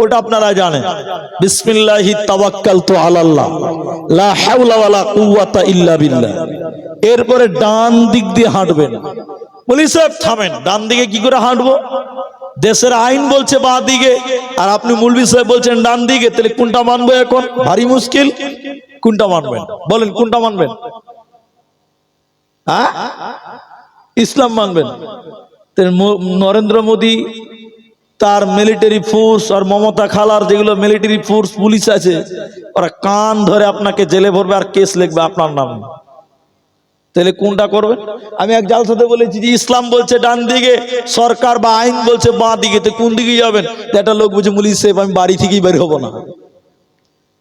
ওটা আপনারা জানেন। বিসমিল্লাহি তাওয়াক্কালতু আলাল্লাহ, লা হাওলা ওয়ালা কুওয়াতা ইল্লা বিল্লাহ। এরপরে ডান দিক দিয়ে হাঁটবেন। বলি সাহেব থামেন, ডান দিকে কি করে হাঁটবো? দেশের আইন বলছে বাঁ দিকে, আর আপনি মৌলভী সাহেব বলছেন ডান দিকে। তাহলে কোনটা মানবো এখন? ভারী মুশকিল। কোনটা মানবেন বলেন? কোনটা মানবেন? হ্যাঁ, ইসলাম মানবেন। নরেন্দ্র মোদী তার মিলিটারি ফোর্স আর মমতা খালার যেগুলো মিলিটারি ফোর্স পুলিশ আছে, ওরা কান ধরে আপনাকে জেলে ভরবে আর কেস লিখবে আপনার নামে। তাহলে কোনটা করবেন? আমি এক জালসাতে বলেছি যে ইসলাম বলছে ডান দিকে, সরকার বা আইন বলছে বাঁ দিকে, তো কোন দিকে যাবেন? একটা লোক বলছে মুলি সাহেব আমি বাড়ি থেকেই বের হবো না,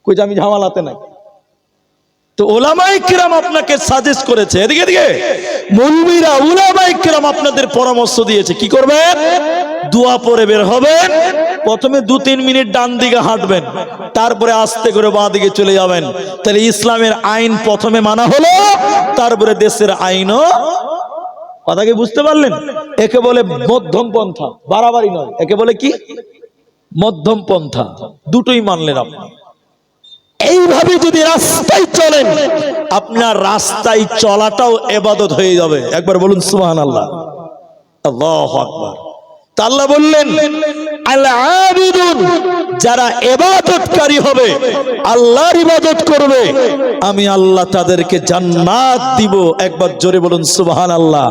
কইছে আমি ঝামেলাতে নাই। তো উলামায়ে কিরাম আপনাকে সাজেস্ট করেছে, এদিকে এদিকে মৌলবীরা, উলামায়ে কিরাম আপনাদের পরামর্শ দিয়েছে কি করবেন? দোয়া পড়ে বের হবেন, প্রথমে 2-3 মিনিট ডান দিকে হাঁটবেন, তারপরে আস্তে করে বাঁ দিকে চলে যাবেন। তাহলে ইসলামের আইন প্রথমে মানা হলো, তারপরে দেশের আইনও। কথা কি বুঝতে পারলেন? একে বলে মধ্যম পন্থা, বাড়াবাড়ি নয়। একে বলে কি? মধ্যম পন্থা। দুটোই মানলেন আপনি। এইভাবে যদি রাস্তায় চলেন, আপনার রাস্তায় চলাটাও ইবাদত হয়ে যাবে। একবার বলুন সুবহানাল্লাহ। আল্লাহু আকবার। তা আল্লাহ বললেন আল আবিদুন, যারা ইবাদতকারী হবে, আল্লাহর ইবাদত করবে, আমি আল্লাহ তাদেরকে জান্নাত দিব। একবার জোরে বলুন সুবহানাল্লাহ।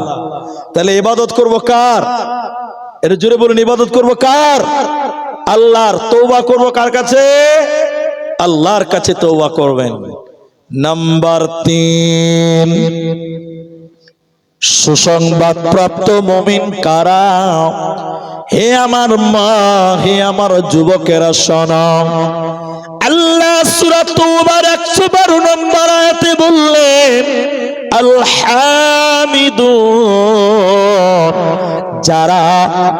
তাহলে ইবাদত করব কার? এর জোরে বলুন, ইবাদত করব কার? আল্লাহর। তওবা করব কার কাছে? আল্লাহর কাছে তওবা করবেন। নাম্বার 3, সুসংবাদ প্রাপ্ত মুমিন কারা? হে আমার মা, হে আমার যুবকেরা শোনো। আল্লাহ সূরা তওবার 112 নম্বর আয়াতে বললেন আল হামিদুন, যারা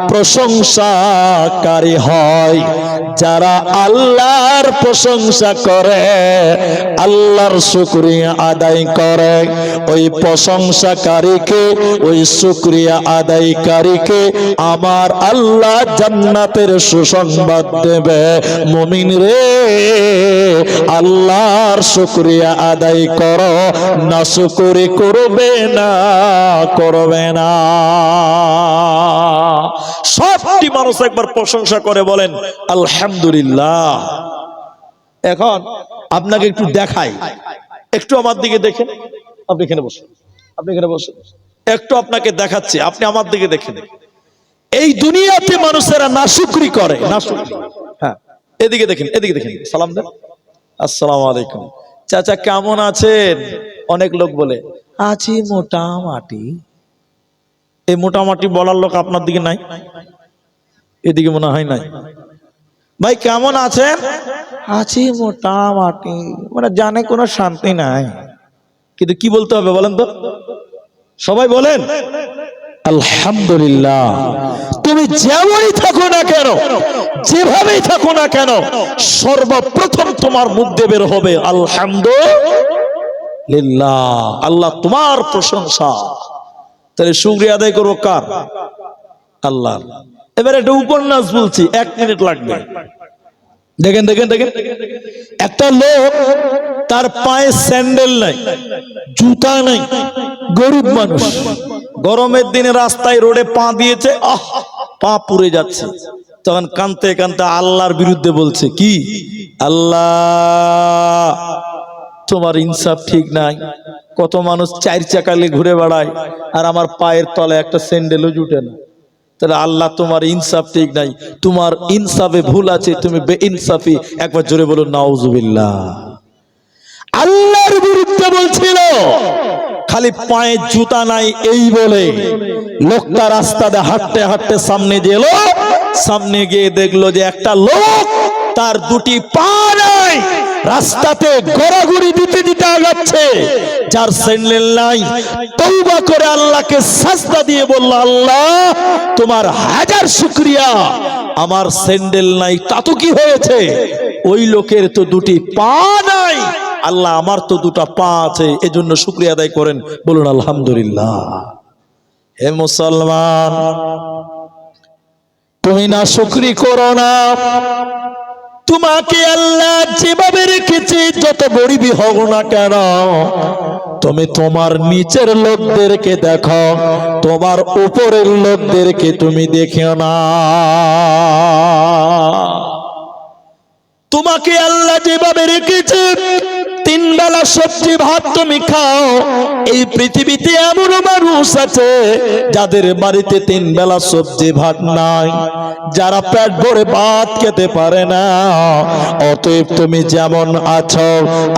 প্রশংসাকারী হয়, যারা আল্লাহর প্রশংসা করে, আল্লাহর শুকরিয়া আদায় করে, ওই প্রশংসাকারীকে, ওই শুকরিয়া আদায়কারীকে আমার আল্লাহ জান্নাতের সুসংবাদ দেবে। মুমিন রে, আল্লাহর শুকরিয়া আদায় করো, নাশুকরি করবে না, করবে না। সবটি মানুষ একবার প্রশংসা করে বলেন আলহামদুলিল্লাহ। এখন আপনাকে একটু দেখাই, একটু আমার দিকে দেখেন। আপনি এখানে বসুন, আপনি এখানে বসুন, একটু আপনাকে দেখাচ্ছি, আপনি আমার দিকে দেখেন। এই দুনিয়াতে মানুষেরা নাশুকরি করে, নাশুকরি। হ্যাঁ, এদিকে দেখেন, এদিকে দেখেন, সালাম দেন। আসসালামু আলাইকুম চাচা, কেমন আছেন? অনেক লোক বলে আছি মোটামুটি। এই মোটামুটি বলার লোক আপনার দিকে নাই, এদিকে মনে হয় নাই। ভাই কেমন আছেন? আছি মোটামুটি, মানে জানে কোনো শান্তি নাই। কিন্তু কি বলতে হবে বলেন তো? সবাই বলেন আলহামদুলিল্লাহ। তুমি যেমনই থাকো না কেন, যেভাবেই থাকো না কেন, সর্বপ্রথম তোমার মুখ দিয়ে বের হবে আলহামদুলিল্লাহ। আল্লাহ তোমার প্রশংসা। তাহলে শুকরিয়া আদায় করবো কার? আল্লাহ। এবার একটা উপন্যাস বলছি, 1 মিনিট লাগবে। দেখেন দেখেন দেখেন, একটা লোক, তার পায়ে স্যান্ডেল নাই, জুতা নাই, গরিব মানুষ, গরমের দিনে রাস্তায় রোডে পা দিয়েছে, পা পুড়ে যাচ্ছে। তখন কাঁদতে কাঁদতে আল্লাহর বিরুদ্ধে বলছে কি, আল্লাহ তোমার ইনসাফ ঠিক নাই। কত মানুষ 4 চাকালে ঘুরে বেড়ায়, আর আমার পায়ের তলে একটা স্যান্ডেলও জুটে না। তাহলে আল্লাহ তোমার ইনসাফ ঠিক নাই, তোমার ইনসাফে ভুল আছে, তুমি বেইনসাফি। একবার জোরে বলুন নাউজুবিল্লাহ। আল্লাহর বিরুদ্ধে বলছিল, খালি পায়ে জুতা নাই এই বলে লোকটা রাস্তাতে হাঁটতে হাঁটতে সামনে গেল। সামনে গিয়ে দেখলো যে একটা লোক, তার 2টি পা নাই, রাস্তাতে গড়াগড়ি দিতে দিতে আগাচ্ছে, যার স্যান্ডেল নাই। তওবা করে আল্লাহকে সাজদা দিয়ে বলল, আল্লাহ তোমার হাজার শুকরিয়া, আমার স্যান্ডেল নাই তা তো কি হয়েছে, ওই লোকের তো 2টি পা নাই, আল্লাহ আমার তো 2টা পা আছে, এজন্য শুকরিয়া আদায় করেন, বলুন আলহামদুলিল্লাহ। হে মুসলমান, তুমি না শুকরি করো না। তোমাকে আল্লাহ যেভাবে রেখেছে, যত গরিবই হও না কেন, তুমি তোমার নিচের লোকদেরকে দেখো, তোমার উপরের লোকদেরকে তুমি দেখো না। তোমাকে আল্লাহ যেভাবে রেখেছে, 3 বেলা সবজি ভাত তুমি খাও। এই পৃথিবীতে এমন মানুষ আছে যাদের বাড়িতে 3 বেলা সবজি ভাত নাই, যারা পেট ভরে ভাত খেতে পারে না। অতএব তুমি যেমন আছো,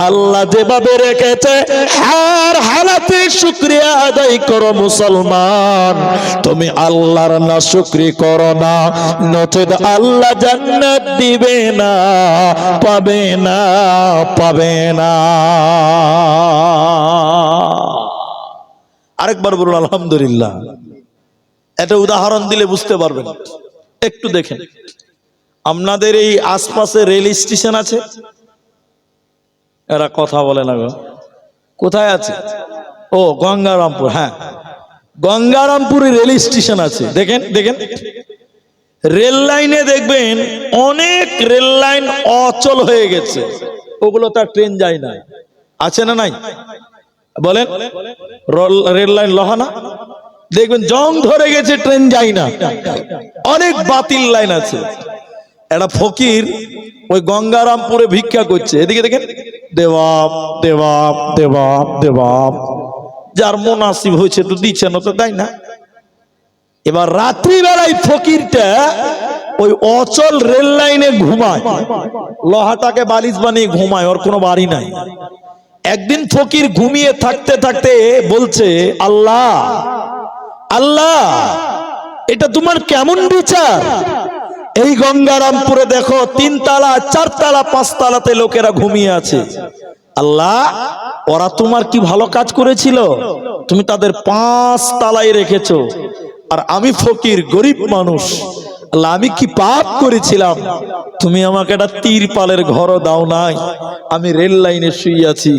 আল্লাহ যেভাবে রেখেছে, হার হালাতে শুকরিয়া আদায় করো মুসলমান। তুমি আল্লাহর না শুকরি করো না, নচেত আল্লাহ জান্নাত দিবে না, পাবে না, পাবে না। আরেকবার বলুন আলহামদুলিল্লাহ। একটা উদাহরণ দিলে বুঝতে পারবেন, একটু দেখেন। আপনাদের এই আশপাশে রেল স্টেশন আছে? এরা কথা বলে না গো। কোথায় আছে? ও গঙ্গারামপুর। হ্যাঁ, গঙ্গারামপুরে রেল স্টেশন আছে। দেখেন দেখেন, রেল লাইনে দেখবেন অনেক রেল লাইন অচল হয়ে গেছে, ওগুলো তার ট্রেন যায় না। আছে না নাই বলেন? রেল লাইন লহানা দেখবেন জং ধরে গেছে, ট্রেন যায় না। অনেক বাতিল লাইন আছে। একটা ফকির ওই গঙ্গারামপুরে ভিক্ষা করছে, এদিকে দেখেন, দেবাব দেবাব দেবাব দেবাব, যার মুনাসিব হয়েছে তো দিচ্ছে, না তো দেয় না। এবার রাত্রিবেলায় ফকিরটা ওই অচল রেল লাইনে ঘুমায়, লোহাটাকে বালিশ বানিয়ে ঘুমায়, ওর কোনো বাড়ি নাই। একদিন ফকির ঘুমিয়ে থাকতে থাকতে বলছে, আল্লাহ আল্লাহ, এটা তোমার কেমন বিচার? এই গঙ্গারামপুরে দেখো 3 তালা 4 তালা 5 তালাতে লোকেরা ঘুমিয়ে আছে। আল্লাহ, ওরা তোমার কি ভালো কাজ করেছিল? তুমি তাদের 5 তালায় রেখেছো, আর আমি ফকির গরিব মানুষ, আল্লাহ আমি কি পাপ করেছিলাম, তুমি আমাকে একটা তিরপালের ঘরও দাও নাই, আমি রেল লাইনে শুয়ে আছি।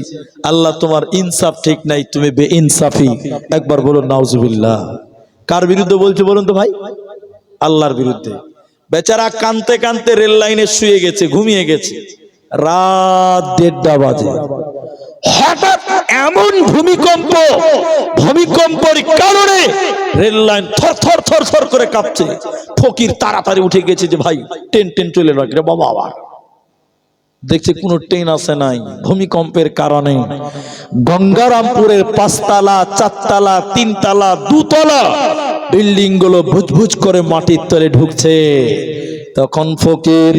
আল্লাহ তোমার ইনসাফ ঠিক নাই, তুমি বেইনসাফি। একবার বলুন নাউজুবিল্লাহ। কার বিরুদ্ধে বলছে বলুন তো ভাই? আল্লাহর বিরুদ্ধে। বেচারা কানতে কানতে রেল লাইনে শুয়ে গেছে, ঘুমিয়ে গেছে। রাত 1:30 বাজে হঠাৎ এমন ভূমিকম্প, ভূমিকম্পের কারণে রেল লাইন থর থর থর থর করে কাঁপছে। ফকির তাড়াতাড়ি উঠে গেছে যে ভাই ট্রেন চলে না রে বাবা। আবার দেখছে কোনো ট্রেন আসে নাই ভূমিকম্পের কারণে। গঙ্গারামপুরের 5 তলা 4 তলা 3 তলা 2 তলা বিল্ডিং গুলো ভুজভুজ করে মাটির তলে ঢুকছে। তখন ফকির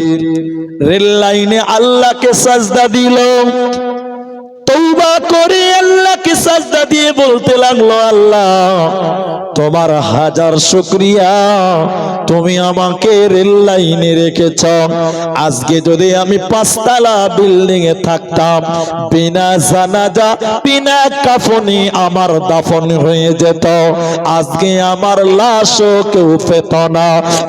রেল লাইনে আল্লাহকে সাজদা দিল, তওবা করে আল্লাহকে সাজদা দিয়ে বলতে লাগলো, আল্লাহ তোমার হাজার শুকরিয়া, তুমি আমাকে রেল লাইনে রেখেছ। আজকে যদি আমি 5 তলা বিল্ডিং এ থাকতাম, বিনা জানাজা বিনা কাফনি আমার দাফন হয়ে যেত, আজকে আমার লাশও কেউ পেত না।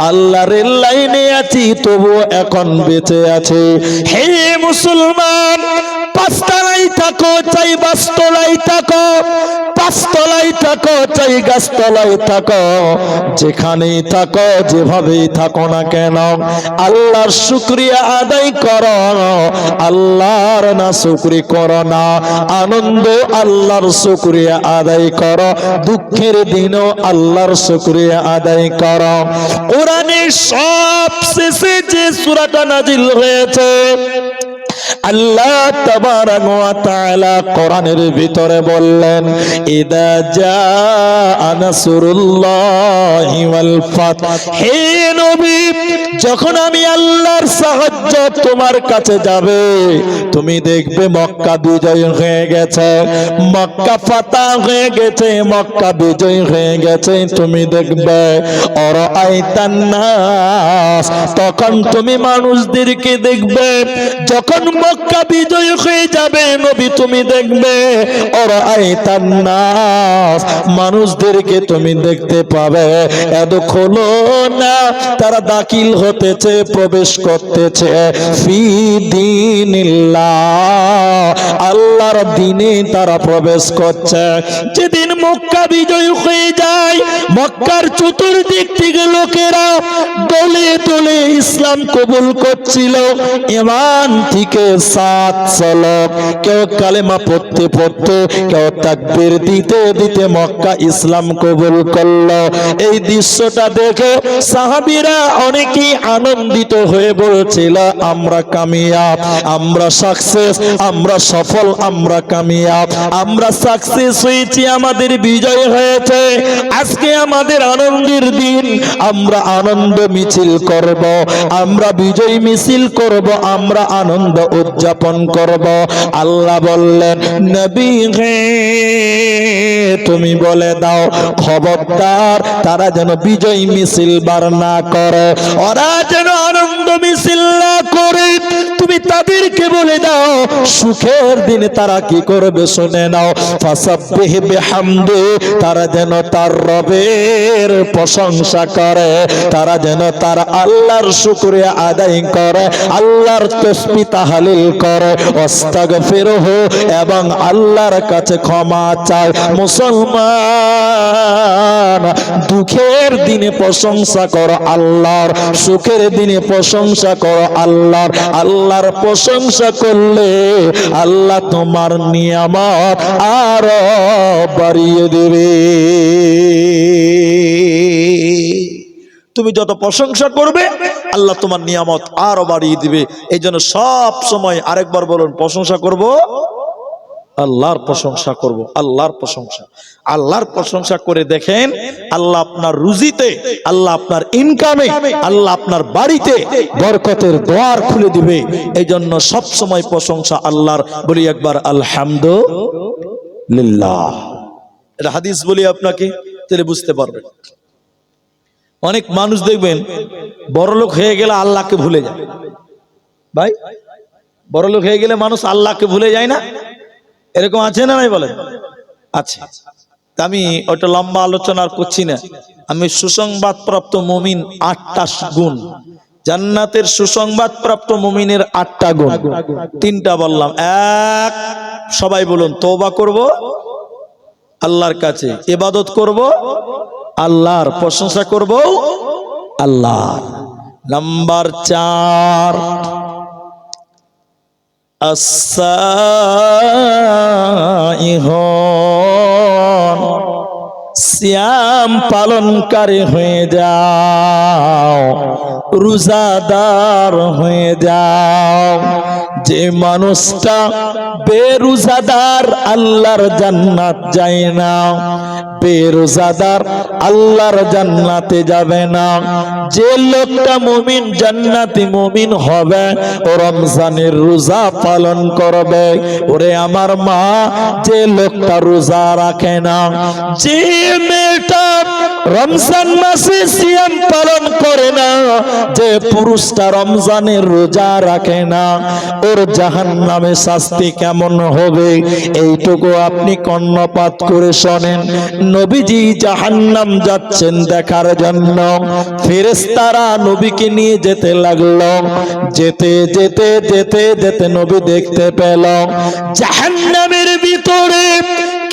আল্লাহ রেল লাইনে আছি তবু এখন বেঁচে আছে। হে মুসলমান, 5 তলায় থাকো চাই 5 তলায় থাকো, 5 তলায় থাকো চাই গাছতলায় থাকো, যেখানেই থাকো যেভাবেই থাকো না কেন আল্লাহর শুকরিয়া আদায় করো। আল্লাহর না শুকরি করো না, আনন্দ আল্লাহর শুকরিয়া আদায় করো, দুঃখের দিনও আল্লাহর শুকরিয়া আদায় করো। কোরআনের সবশেষে যে সূরাটা নাজিল হয়েছে, আল্লাহ তাবারাক ওয়া তাআলা কোরআনের ভিতরে বললেন, ইদা জাআ নাসরুল্লাহি ওয়াল ফাত। হে নবী, যখন আমি আল্লাহর সাহায্য তোমার কাছে যাবে, তুমি দেখবে মক্কা বিজয় হয়ে গেছে, মক্কা ফাতা হয়ে গেছে, মক্কা বিজয় হয়ে গেছে। তুমি দেখবে অরাআইতান নাস, তখন তুমি মানুষদেরকে দেখবে। যখন মক্কা বিজয় হয়ে যাবে নবী, তুমি দেখবে অরাআইতান নাস, মানুষদেরকে তুমি দেখতে পাবে। এদখুলু না, তারা দাখিল হতেছে, প্রবেশ করতেছে ফি দীনিল্লাহ, আল্লাহর দ্বীনে তারা প্রবেশ করছে। যেদিন মক্কা বিজয় হয়ে যায়, মক্কার চতুর্দিক থেকে লোকেরা দলে দলে ইসলাম কবুল করছিল। ঈমান থেকে 700 লোক, কেউ কালেমা পড়তে পড়তে, কেউ তাকবীর দিতে দিতে মক্কা ইসলাম কবুল করলো। এই দৃশ্যটা দেখে সাহাবীরা অনেকেই আনন্দিত হয়ে বলছিল, আমরা কামিয়াব, আমরা সাকসেস, আমরা সফল, আমরা কামিয়াব, আমরা সাকসেস হয়েছি, আমাদের বিজয় হয়েছে। আজকে আমাদের আনন্দের দিন, আমরা আনন্দ মিছিল করব, আমরা বিজয় মিছিল করব, আমরা আনন্দ উদযাপন করব। আল্লাহ বললেন, নবী হে তুমি বলে দাও, খবরদার তারা যেন বিজয় মিছিল বার না করে, ওরা যেন আনন্দ মিছিল না করে। তুমি তাদেরকে বলে দাও, সুখের দিনে তারা কি করবে শুনে নাও। ফাসাব্বিহ বিহামদি, তারা যেন তার রবের প্রশংসা করে, তারা যেন তার আল্লাহর শুকরিয়া আদায় করে, আল্লাহর তাসবিহ তাহলিল করে, আস্তাগফিরহু, এবং আল্লাহর কাছে ক্ষমা চায়। মুসলমান, দুঃখের দিনে প্রশংসা করো আল্লাহর, সুখের দিনে প্রশংসা করো আল্লাহর। আল্লাহর প্রশংসা করলে আল্লাহ তোমার নিয়ামত আরো বাড়িয়ে দেবে। তুমি যত প্রশংসা করবে আল্লাহ তোমার নিয়ামত আরো বাড়িয়ে দিবে। এই জন্য সব সময়, আরেকবার বলুন, প্রশংসা করব, আল্লাহর প্রশংসা করব, আল্লাহর প্রশংসা। আল্লাহর প্রশংসা করে দেখেন, আল্লাহ আপনার রুজিতে, আল্লাহ আপনার ইনকামে, আল্লাহ আপনার বাড়িতে বরকতের দ্বার খুলে দিবে। এই জন্য সব সময় প্রশংসা আল্লাহর। বলি একবার আলহামদুলিল্লাহ। এটা হাদিস বলি আপনাকে, তাহলে বুঝতে পারবেন। অনেক মানুষ দেখবেন বড়লোক হয়ে গেলে আল্লাহকে ভুলে যায়। ভাই, বড়লোক হয়ে গেলে মানুষ আল্লাহকে ভুলে যায় না? এরকম আছে না নাই বলেন? আছে। আমি ওটা লম্বা আলোচনা আর করছি না। আমি সুসংবাদ প্রাপ্ত মুমিন 8টা গুণ, জান্নাতের সুসংবাদ প্রাপ্ত মুমিনের 8টা গুণ, 3টা বললাম। এক, সবাই বলুন, তওবা করব আল্লাহর কাছে, ইবাদত করব আল্লাহর, প্রশংসা করব আল্লাহর। নাম্বার 4, as-saihun, সিয়াম পালনকারী হয়ে যাও, রোজাদার হয়ে যাও। যে মানুষটা বেরোজাদার আল্লাহর জান্নাত যায় না, বেরোজাদার আল্লাহর জান্নাতে যাবে না। যে লোকটা মুমিন জান্নাতি মুমিন হবে, ও রমজানের রোজা পালন করবে। ওরে আমার মা, যে লোকটা রোজা রাখে না, যে মেয়েটা রমজান মাসে সিয়াম পালন করে না, যে পুরুষটা রমজানের রোজা রাখে না, ওর জাহান্নামে শাস্তি কেমন হবে এইটুকু আপনি কর্ণপাত করে শোনেন। নবীজি জাহান্নাম যাচ্ছেন দেখার জন্য, ফেরেশতারা নবীকে নিয়ে যেতে লাগলো। যেতে যেতে যেতে যেতে নবী দেখতে পেল জাহান্নামের ভিতরে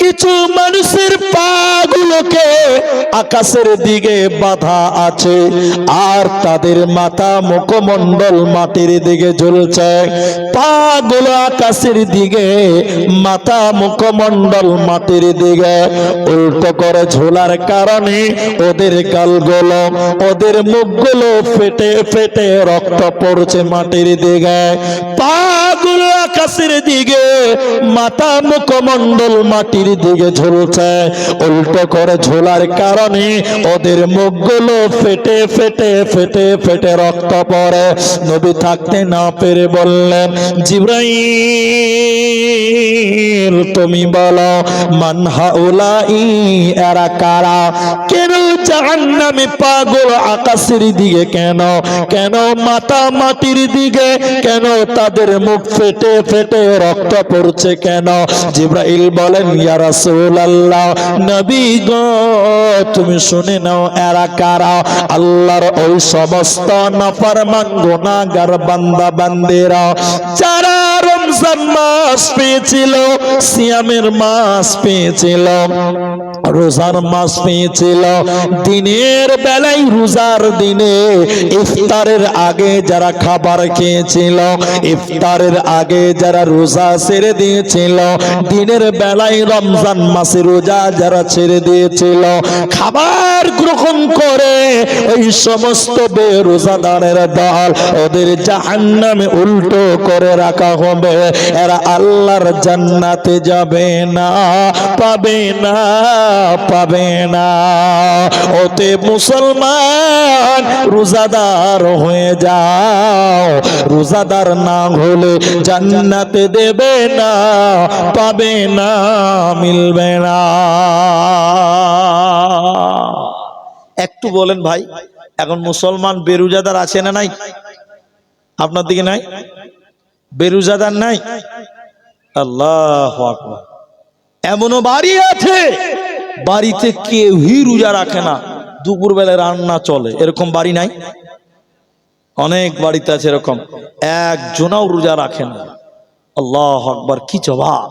কিছু মানুষের পাগুলোকে আকাশের দিকে বাঁধা আছে, আর তাদের মাথা মুখমণ্ডল মাটির দিকে ঝুলছে। পাগুলো আকাশের দিকে, মাথা মুখমণ্ডল মাটির দিকে উল্টো করে ঝোলার কারণে ওদের গালগুলো, ওদের মুখগুলো ফেটে ফেটে রক্ত পড়ছে মাটির দিকে। পাগুলো আকাশের দিকে, মাথা মুখমণ্ডল মাটির দিকে ঝুলছে। উল্টো করে ঝোলার কারণে ওদের মুখগুলো ফেটে ফেটে ফেটে ফেটে রক্ত পড়ে। নবী থাকতে না পেরে বললেন, জিবরাইল তুমি বলো, মান হাউলাই, এরা কারা? কেন জাহান্নামে পাগল আকাশের দিকে, কেন কেন মাথা মাটির দিকে, কেন তাদের মুখ ফেটে ফেটে রক্ত পড়ছে কেন? জিবরাইল বলেন, ইয়া রাসূলুল্লাহ, নবী গো তুমি শুনে নাও, এরা কারা? আল্লাহর ওই সমস্ত নাফরমান গুনাহগার বান্দা বান্দিরা যারা রমজান মাস পেয়েছিল, সিয়ামের মাস পেয়েছিল, রোজার মাস পেয়েছিল, দিনের বেলায় রোজার দিনে ইফতারের আগে যারা খাবার খেয়েছিল, ইফতারের আগে যারা রোজা ছেড়ে দিয়েছিল, দিনের বেলায় রমজান মাসে রোজা যারা ছেড়ে দিয়েছিল, খাবার গ্রহণ করে ওই সমস্ত বেরোজাদারের দল, ওদের জাহান্নামে উল্টো করে রাখা হবে। এরা আল্লাহর জান্নাতে যাবে না, পাবে না, পাবে না। ওতে মুসলমান রোজাদার হয়ে যাও, রোজাদার না হলে জান্নাতে দেবে না, পাবে না, মিলবে না। একটু বলেন ভাই, এখন মুসলমান বেরোজাদার আছে না নাই? আপনার দিকে নাই? বেরোজাদার নাই? আল্লাহু আকবার। এমনও বাড়ি আছে বাড়িতে কেউই রোজা রাখে না, দুপুর বেলায় রান্না চলে, এরকম বাড়ি নাই? অনেক বাড়িতে আছে এরকম, একজনও রোজা রাখে না। আল্লাহু আকবার, কি জবাব!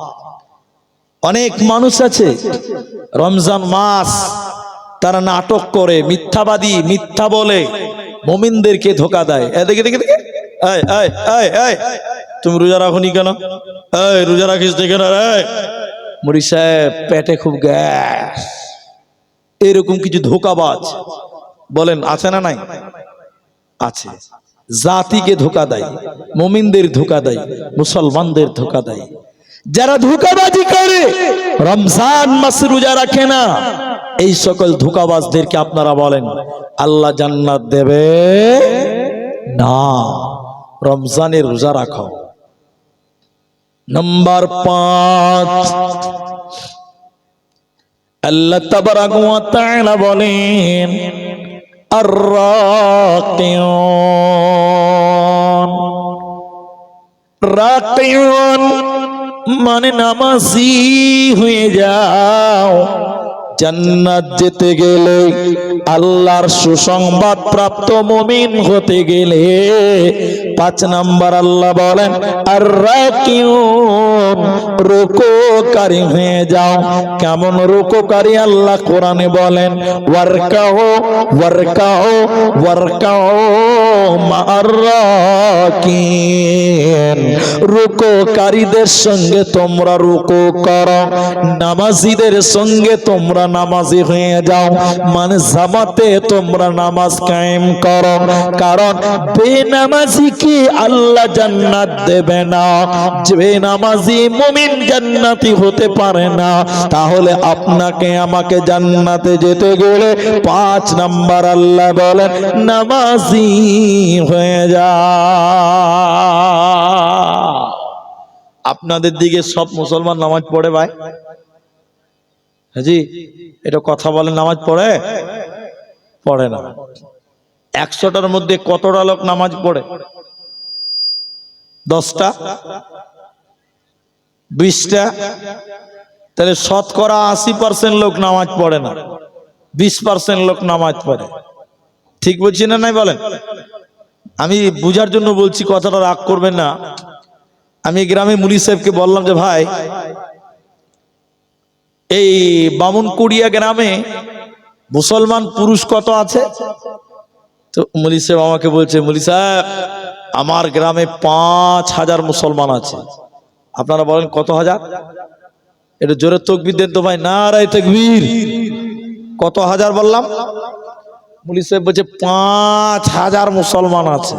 অনেক মানুষ আছে রমজান মাস তারা নাটক করে, মিথ্যাবাদী, মিথ্যা বলে, মুমিনদেরকে ধোঁকা দেয়। দেখে দেখে দেখে, তুমি রোজা রাখোনি কেন? রোজা রাখিস কেন? মুড়ি সাহেব পেটে খুব গ্যাস, এরকম কিছু ধোঁকাবাজ বলেন আছে না নাই? আছে। জাতিকে ধোঁকা দেয়, মুমিনদের ধোঁকা দেয়, মুসলমানদের ধোঁকা দেয়। যারা ধোঁকাবাজি করে, রমজান মাসে রোজা রাখে না, এই সকল ধোঁকাবাজদেরকে আপনারা বলেন আল্লাহ জান্নাত দেবে না। রমজানের রোজা রাখো। নাম্বার 5, আল্লাহ তাবারাক ওয়া তাআলা বলেন, আর-রাকিউন, রাকিউন মানে নামাজি হয়ে যাও, জান্নাত যেতে গেলে, আল্লাহর সুসংবাদ প্রাপ্ত মুমিন হতে গেলে 5 নাম্বার আল্লাহ বলেন আর রাকিউন, রুকুকারী হয়ে যাও। কেমন রুকুকারী? আল্লাহ কোরআনে বলেন ওয়ারকাউ ওয়ারকাউ ওয়ারকাউ মা'আর রাকিন, রুকুকারীদের সঙ্গে তোমরা রুকু করো, নামাজীদের সঙ্গে তোমরা নামাজি হয়ে যাও, মানে জামাতে তোমরা নামাজ কায়েম করো। কারণ বেনামাজিকে আল্লাহ জান্নাত দেবে না, বেনামাজি মুমিন জান্নাতি হতে পারে না। তাহলে আপনাকে আমাকে জান্নাতে যেতে গেলে 5 নাম্বার আল্লাহ বলেন নামাজি হয়ে যা। আপনাদের দিকে সব মুসলমান নামাজ পড়ে ভাই? হ্যাঁ জি, এটা কথা বলে, নামাজ পড়ে? পড়ে না। 100টার মধ্যে কতটা লোক নামাজ পড়ে? 10টা 20টা? তাহলে শতকরা 80% লোক নামাজ পড়ে না, 20% লোক নামাজ পড়ে। ঠিক বলছি না নাই বলেন? আমি বুঝার জন্য বলছি, কথাটা রাগ করবেন না। আমি গ্রামে মুলি সাহেবকে বললাম যে ভাই, এই বামুনকুড়িয়া গ্রামে মুসলমান পুরুষ কত আছে? তো মুলি সাহেব আমাকে বলছে, মুলি সাহেব আমার গ্রামে 5000 মুসলমান আছে। আপনারা বলেন কত হাজার? এটা জোরে তাকবীর দেন তো ভাই, নারায়ে তাকবীর। কত হাজার বললাম? মুলি সাহেব বলছে 5000 মুসলমান আছে।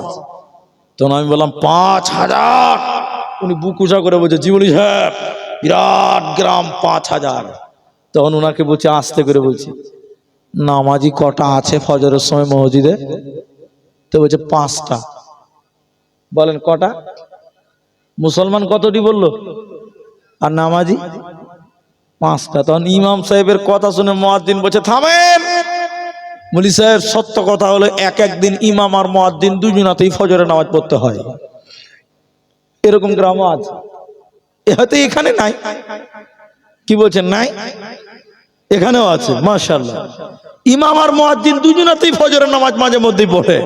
তখন আমি বললাম 5000? উনি বুক উঁচা করে বলছে, জি মুলি সাহেব বিরাট গ্রাম 5000। তখন ওনাকে বলছে, আস্তে করে বলছি, নামাজি কটা আছে ফজরের সময় মসজিদে? তো বলছে 5টা। বলেন কটা? মুসলমান কতটি বললো? আর নামাজি 5টা। তখন ইমাম সাহেবের কথা শুনে মুয়াজ্জিন বলছে, থামেন। মুলি সাহেব সত্য কথা হলো একদিন ইমাম আর মুয়াজ্জিন দুজনাতেই ফজরের নামাজ পড়তে হয়। এরকম গ্রামও আছে, হয়তো এখানে নাই। কি বলছেন নাই? এখানেও আছে মাশাআল্লাহ। ইমাম আর মুয়াজ্জিন দুজনাতেই ফজরের নামাজ মাঝে মধ্যেই পড়ে।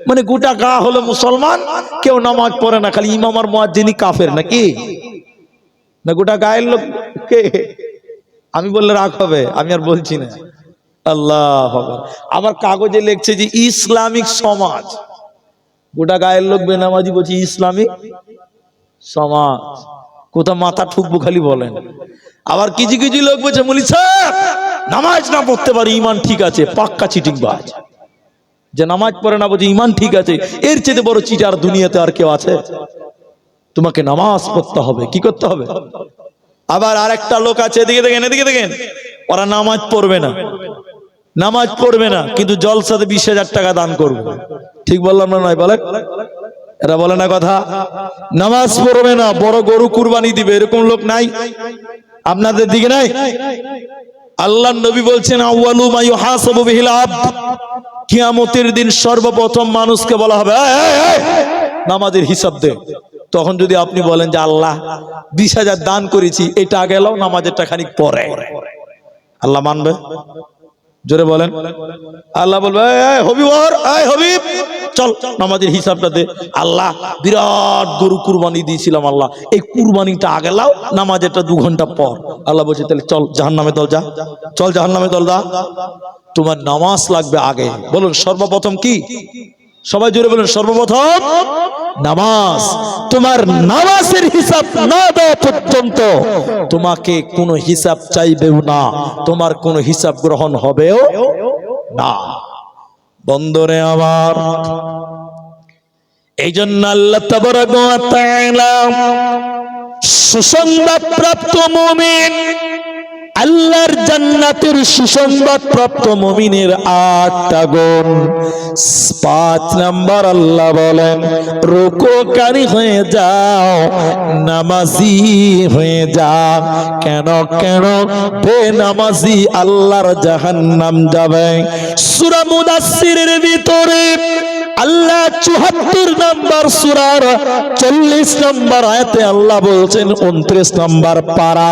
মানে গোটা গা হলো মুসলমান, কেউ নামাজ পড়ে না, খালি ইমাম আর মুয়াজ্জিনই কাফের নাকি? না গোটা গায়ের লোক কে? আমি বললে রাগ হবে, আমি আর বলছি না। আল্লাহ আবার কাগজে লিখছে যে ইসলামিক সমাজ। গোটা গায়ের লোক বেনামাজি, বলছি ইসলামিক সমাজ। কোথা মাথা ঠুকবো খালি বলেন। আবার কিছু কিছু লোক বলছে, মুলি সাহেব নামাজ না পড়তে পারি ইমান ঠিক আছে, পাক্কা চিটিংবাজ। যে নামাজ পড়ে না বলছে ইমান ঠিক আছে, এর চেয়ে বড় চিটার দুনিয়াতে আর কেউ আছে? তোমাকে নামাজ পড়তে হবে। কি করতে হবে? আবার আরেকটা লোক আছে, এদিকে দেখেন, এদিকে দেখেন, ওরা নামাজ পড়বে না, নামাজ পড়বে না, কিন্তু জলসাতে 20,000 টাকা দান করবে। ঠিক বললাম না নয় বলেন? এরা বলে না কথা? নামাজ পড়বে না, বড় গরু কুরবানি দিবে, এরকম লোক নাই আপনাদের দিকে? নাই? আল্লাহ নবী বলছেন আউয়ালু মা ইউহাসাবু বিহিল আবদ, কিয়ামতের দিন সর্বপ্রথম মানুষকে বলা হবে নামাজের হিসাব দে। তখন যদি আপনি বলেন যে আল্লাহ 20,000 দান করেছি, এটা গেল নামাজেরটা খানিক পরে, আল্লাহ মানবে? জোরে বলেন। আল্লাহ বলবে হবিব চল নামাজের হিসাবটা দে। আল্লাহ বিরাট গরু কুরবানি দিয়েছিলাম, আল্লাহ এই কুরবানিটা আগে লাও, নামাজেরটা 2 ঘন্টা পর। আল্লাহ বলছে তাহলে চল জাহান্নামে দল যা, চল জাহান্নামে দল যা। তোমার নামাজ লাগবে আগে। বলুন সর্বপ্রথম কি? সবাই জোরে বলুন, সর্বপ্রথম নামাজ। তোমার নামাজের হিসাব না দেওয়া পর্যন্ত তোমাকে কোনো হিসাব চাইবেও না, তোমার কোনো হিসাব গ্রহণ হবেও না। বন্ধুরে আমার, এই জন্য আল্লাহ তাবারক ওয়া তাআলা সুসংবাদ প্রাপ্ত মুমিন, আল্লাহর জান্নাতের সুসংবাদ প্রাপ্ত মুমিনের 8টা গুণ। 5 নাম্বার আল্লাহ বলেন রুকুকারী হয়ে যাও, নামাজি হয়ে যাও। কেন কেন বেনামাজি আল্লাহর জাহান্নাম যাবে। সূরা মুদাসসিরের ভিতরে আল্লাহ ৭৪ নম্বর সূরার ৪০ নম্বর আয়াতে আল্লাহ বলছেন ২৯ নম্বর পারা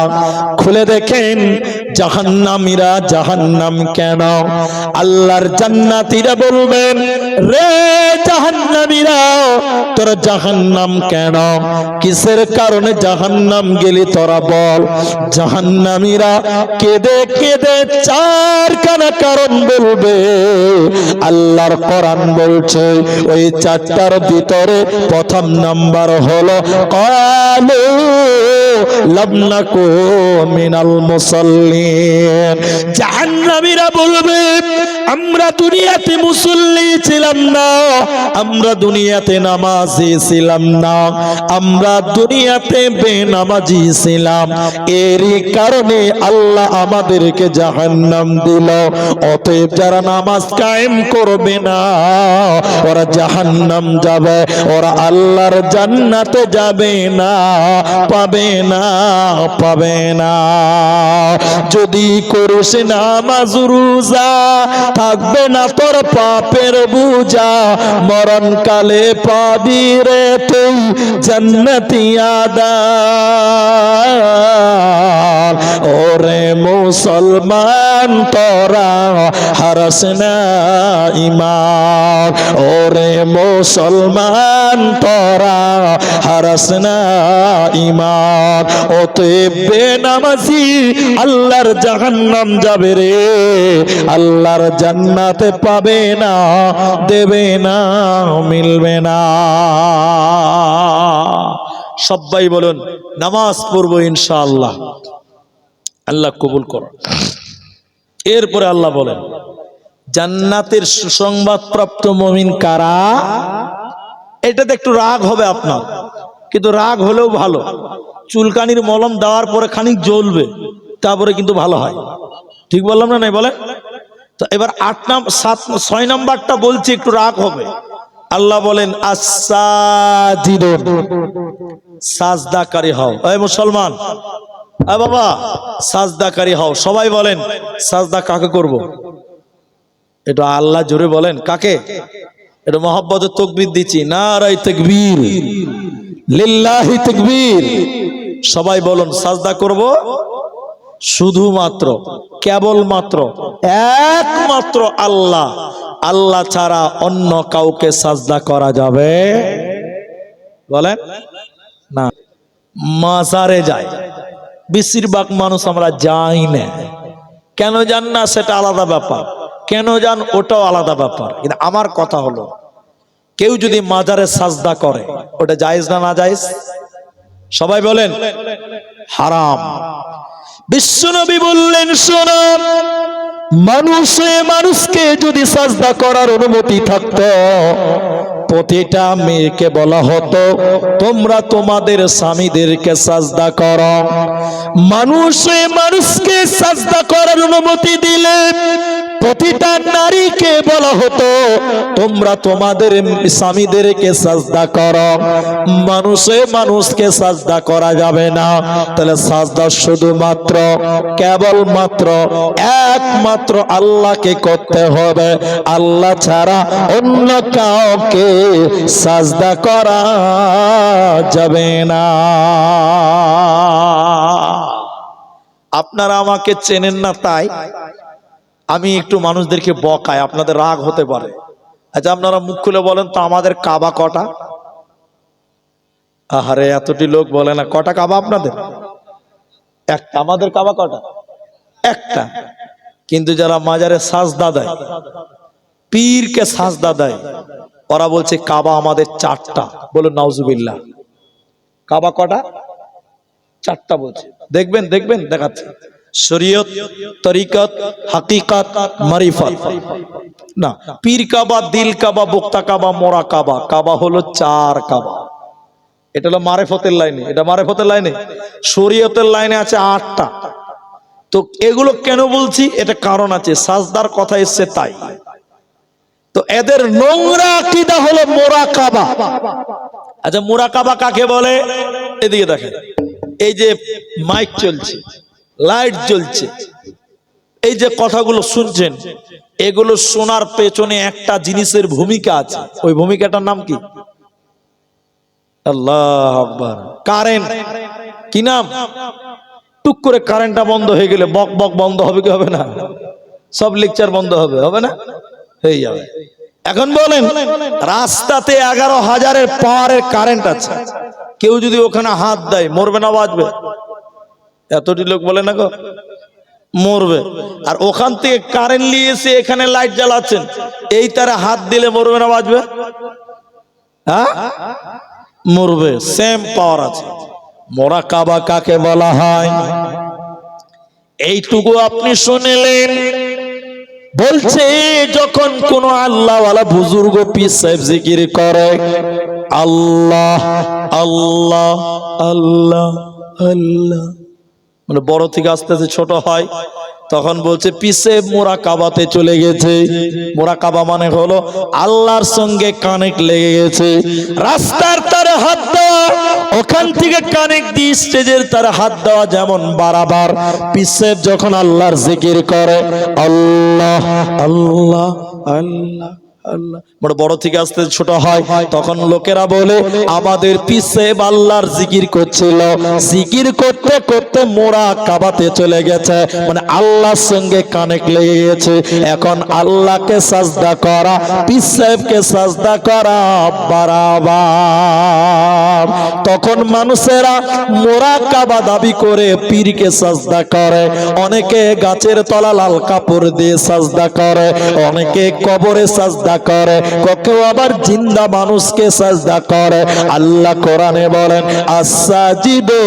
খুলে দেখেন জাহান্নামীরা জাহান্নাম কেন? আল্লাহর জান্নাতীরা বলবেন রে জাহান্নামীরা তোরা জাহান্নাম কেন? কিসের কারণে জাহান্নাম গেলি তোরা বল। জাহান্নামীরা কেঁদে কেঁদে চারখানা কারণ বলবে। আল্লাহর কোরআন বলছে ওই চারটার ভিতরে প্রথম নাম্বার হলো ক্বালু লাম নাকু মিনাল মুসাল্লিন। জাহান্নামীরা বলবে আমরা দুনিয়াতে মুসল্লি ছিলাম না, আমরা দুনিয়াতে নামাজি ছিলাম না, আমরা দুনিয়াতে বেনামাজি ছিলাম, এরই কারণে আল্লাহ আমাদেরকে জাহান্নাম দিল। অতএব যারা নামাজ কায়েম করবে না ওরা জাহান্নাম যাবে, ওরা আল্লাহর জান্নাতে যাবে না, পাবে না, পাবে না। যদি করিস নামাজ রোজা থাকবে না তোর পাপের বোঝা, মরণকালে পাবি রে তুই জান্নাতি আদার। ওরে মুসলমান তোরা হারাস না ঈমান, ওরে মুসলমান তোরা হারাস না ঈমান। অতএব বেনামাজি আল্লাহর জাহান্নাম যাবে রে, আল্লাহর জান্নাতে পাবে না, দেবে না, মিলবে না। সবাই বলুন নামাজ পড়বো ইনশাআল্লাহ, আল্লাহ কবুল করুন। এরপরে আল্লাহ বলেন জান্নাতের সুসংবাদ প্রাপ্ত মুমিন কারা? এটাতে একটু রাগ হবে আপনার, কিন্তু রাগ হলেও ভালো। চুলকানির মলম দেওয়ার পরে খানিক জ্বলবে, তারপরে কিন্তু ভালো হয়। ঠিক বললাম না? নাই বলেন তো। এবার ৬ নাম্বারটা বলছি, একটু রাগ হবে। আল্লাহ বলেন আস-সাজিদুন, সাজদাকারী হও। এই মুসলমান, আ বাবা সাজদাকারী হও। সবাই বলেন সাজদা কাকে করব? এটা আল্লাহ জোরে বলেন কাকে? এটা মহব্বতের তাকবীর দিচ্ছি, নারায়ে তাকবীর, লিল্লাহি তাকবীর। সবাই বলুন সাজদা করব শুধুমাত্র, কেবলমাত্র, একমাত্র আল্লাহ। আল্লাহ ছাড়া অন্য কাউকে সাজদা করা যাবে বলেন না। মাজারে যায় বেশিরভাগ মানুষ, আমরা যাই না। কেন যান না সেটা আলাদা ব্যাপার, কেন যান ওটাও আলাদা ব্যাপার। কিন্তু আমার কথা হলো কেউ যদি মাজারে সাজদা করে ওটা জায়েজ না না জায়েজ? সবাই বলেন হারাম। বিশ্বনবী বললেন শোনো, মানুষকে যদি সাজদা করার অনুমতি থাকতো প্রতিটা মেয়েকে বলা হতো তোমরা তোমাদের স্বামীদেরকে সাজদা করো। মানুষকে সাজদা করার অনুমতি দিলে প্রতিটা নারীকে বলা হতো তোমরা তোমাদের স্বামীদেরকে সাজদা করো। মানুষকে সাজদা করা যাবে না। তাহলে সাজদা শুধুমাত্র, কেবলমাত্র, একমাত্র আল্লাহকে করতে হবে। আল্লাহ ছাড়া অন্য কাউকে সাজদা করা যাবে না। আপনারা আমাকে চেনেন না তাই আমি একটু মানুষদেরকে বকাই, আপনাদের রাগ হতে পারে। আচ্ছা আপনারা মুখ খুলে বলেন তো আমাদের কাবা কটা? আহারে এতটি লোক বলে না। কটা কাবা আপনাদের? একটা। আমাদের কাবা কটা? একটা। কিন্তু যারা মাজারে সাজদা দেয়, পীরকে সাজদা দেয়, ওরা বলছে কাবা আমাদের ৪টা। বলুন নাউজুবিল্লাহ। কাবা কটা? ৪টা বলছে। দেখবেন দেখবেন দেখাচ্ছে শরীয়ত, তরিকত, হাকিকত, মারিফত। না, পীর কাবা, দিল কাবা, বক্তা কাবা, মোরা কাবা। কাবা হলো ৪ কাবা। এটা হলো মারিফতের লাইনে, এটা মারিফতের লাইনে। শরীয়তের লাইনে আছে ৮টা। তো এগুলো কেন বলছি? এটা কারণ আছে, সাজদার কথা এসছে তাই। তো এদের নোংরা আকীদা হলো মোরাকাবা। আচ্ছা মোরাকাবা কাকে বলে? এদিকে দেখেন, এই যে মাইক চলছে, লাইট জ্বলছে, এই যে কথাগুলো শুনছেন, এগুলো শোনার পেছনে একটা জিনিসের ভূমিকা আছে। ওই ভূমিকাটার নাম কি? আল্লাহ আকবার। কারেন্ট। কি নাম? টুক করে কারেন্টটা বন্ধ হয়ে গেলে বক বক বন্ধ হবে কি হবে না? সব লেকচার বন্ধ হবে, হবে না? হয়ে যাবে। এখন বলেন, রাস্তাতে 11,000-এর পাওয়ারের কারেন্ট আছে, কেউ যদি ওখানে হাত দেয় মরবে না বাঁচবে? এতটি লোক বলে না গো, মরবে। আর ওখান থেকে কারেন্ট নিয়ে এসে এখানে লাইট জ্বালাচ্ছেন, এই তারে হাত দিলে মরবে না বাঁচবে? হ্যাঁ, মরবে। সেম পাওয়ার আছে। মুরাকাবা কাকে বলা হয় এইটুকু আপনি শুনলেন। বলছে যখন কোন আল্লাহওয়ালা বুজুর্গ পীর সাহেব জিকির করে আল্লাহ আল্লাহ আল্লাহ আল্লাহ, মানে বড় থেকে আস্তে আস্তে ছোট হয়, তখন বলছে পীর সাহেব মুরাকাবাতে চলে গেছে। মুরাকাবা মানে হলো আল্লাহর সঙ্গে কানেক্ট লেগে গেছে। রাস্তার তারে হাত দেওয়া, ওখান থেকে কানেক্ট দিয়ে স্টেজের তারে হাত দেওয়া যেমন বারবার। পীর সাহেব যখন আল্লাহর জিকির করে আল্লাহ আল্লাহ আল্লাহ আল্লাহ, মানে বড় থেকে আস্তে ছোট হয়, তখন লোকেরা বলে আমাদের পীর সাহেব আল্লাহর জিকির করছিল, জিকির করতে করতে মুরাকাবাতে চলে গেছে, মানে আল্লাহর সঙ্গে কানেক্ট লেগে গেছে। এখন আল্লাহকে সাজদা করা, পীর সাহেবকে সাজদা করা বারবার। তখন মানুষেরা মুরাকাবা দাবি করে পীরকে সাজদা করে। অনেকে গাছের তলা লাল কাপড় দিয়ে সাজদা করে, অনেকে কবরে সাজদা করে, কেউ আবার জিন্দা মানুষকে সাজদা করে। আল্লাহ কোরআনে বলেন আসসাজিদুন,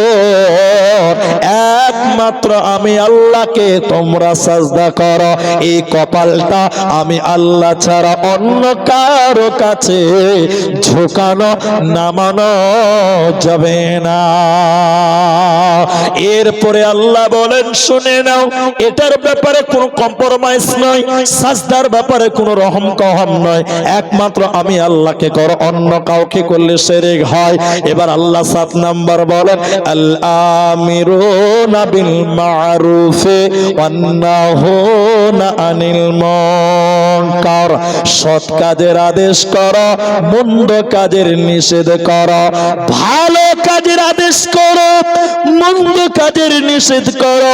একমাত্র আমি আল্লাহকে তোমরা সাজদা করো। এই কপালটা আমি আল্লাহ ছাড়া অন্য কারো কাছে ঝুঁকানো নামানো যাবে না। এরপরে আল্লাহ বলেন শুনে নাও, এটার ব্যাপারে কোনো কম্প্রোমাইজ নয়, সাজদার ব্যাপারে কোনো রহম কহম নয়, একমাত্র আমি আল্লাহকে করো, অন্য কাউকে করলে শিরক হয়। এবার আল্লাহ 7 নাম্বার বলেন আল আমিরুনা বিল মারুফি ওয়ান নাহুনা আনিল মুনকার, সৎ কাজের আদেশ করো, মন্দ কাজের নিষেধ করো। ভালো কাজের আদেশ করো, মন্দ কাজের নিষেধ করো।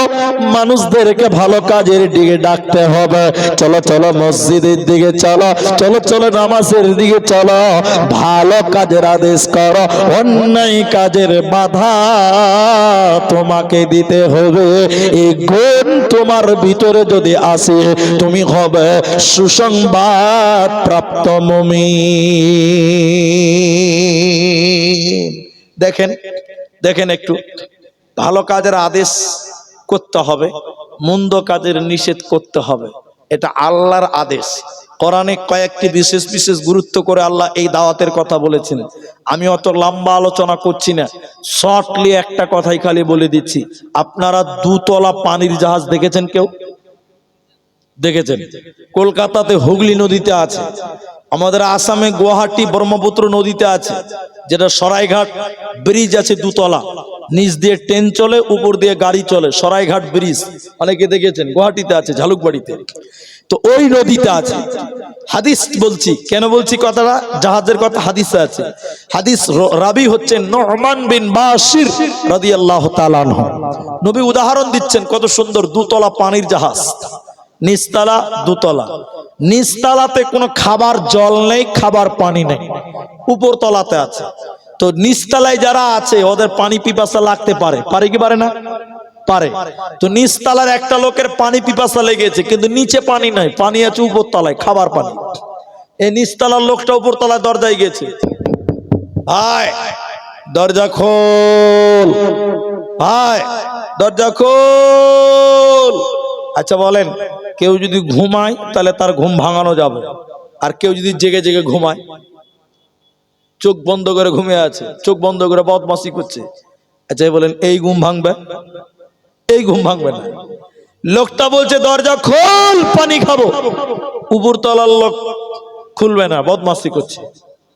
মানুষদেরকে ভালো কাজের দিকে ডাকতে হবে। চলো চলো মসজিদের দিকে চলো, চলো চলো নামাজের দিকে চলো। ভালো কাজের আদেশ করো, অন্যায় কাজের বাধা তোমাকে দিতে হবে। এই গুণ তোমার ভিতরে যদি আসে, তুমি হবে সুসংবাদ প্রাপ্ত মুমিন। দেখেন দেখেন একটু, ভালো কাজের আদেশ করতে হবে, মন্দ কাজের নিষেধ করতে হবে, এটা আল্লাহর আদেশ। কোরআনে কয়েকটি বিশেষ বিশেষ গুরুত্ব করে আল্লাহ এই দাওয়াতের কথা বলেছেন। আমি অত লম্বা আলোচনা করছি না, শর্টলি একটা কথাই খালি বলে দিচ্ছি। আপনারা 2 তলা পানির জাহাজ দেখেছেন? কেউ দেখেছেন? কলকাতাতে হুগলি নদীতে আছে, আমাদের আসামে গুয়াহাটি ব্রহ্মপুত্র নদীতে আছে, যেটা সরাইঘাট ব্রিজ আছে 2 তলা, নিচ দিয়ে ট্রেন চলে, উপর দিয়ে গাড়ি চলে, সরাইঘাট ব্রিজ অনেকে দেখেছেন, গুয়াহাটিতে আছে, ঝালুকবাড়িতে। তো ওই নদীতে আছে। হাদিস বলছি, কেন বলছি কথাটা? জাহাজের কথা হাদিসে আছে। হাদিস রাবি হচ্ছেন নুমান বিন বাশির রাদিয়াল্লাহু তাআলা আনহু। নবী উদাহরণ দিচ্ছেন, কত সুন্দর 2 তলা পানির জাহাজ, নিচতলা 2 তলা। নিচতলাতে কোনো খাবার জল নেই, খাবার পানি নেই, উপর তলাতে আছে। তো নিচতলায় যারা আছে ওদের পানি পিপাসা লাগতে পারে, পারে কি পারে না? পারে। তো নিচতলার একটা লোকের পানি পিপাসা লেগেছে, কিন্তু নিচে পানি নাই, পানি আছে উপর তলায়, খাবার পানি। এই নিচতলার লোকটা উপর তলায় দরজায় গেছে, ভাই দরজা খোল, ভাই দরজা খোল। আচ্ছা বলেন, কেউ যদি ঘুমায় তাহলে তার ঘুম ভাঙানো যাবে, আর কেউ যদি জেগে জেগে ঘুমায়, চোখ বন্ধ করে ঘুমিয়ে আছে, চোখ বন্ধ করে বদমাশি করছে, আচ্ছা বলেন এই ঘুম ভাঙবে? এই ঘুম ভাঙবে না। লোকটা বলছে দরজা খোল, পানি খাবো, উপর তলার লোক খুলবে না, বদমাশি করছে,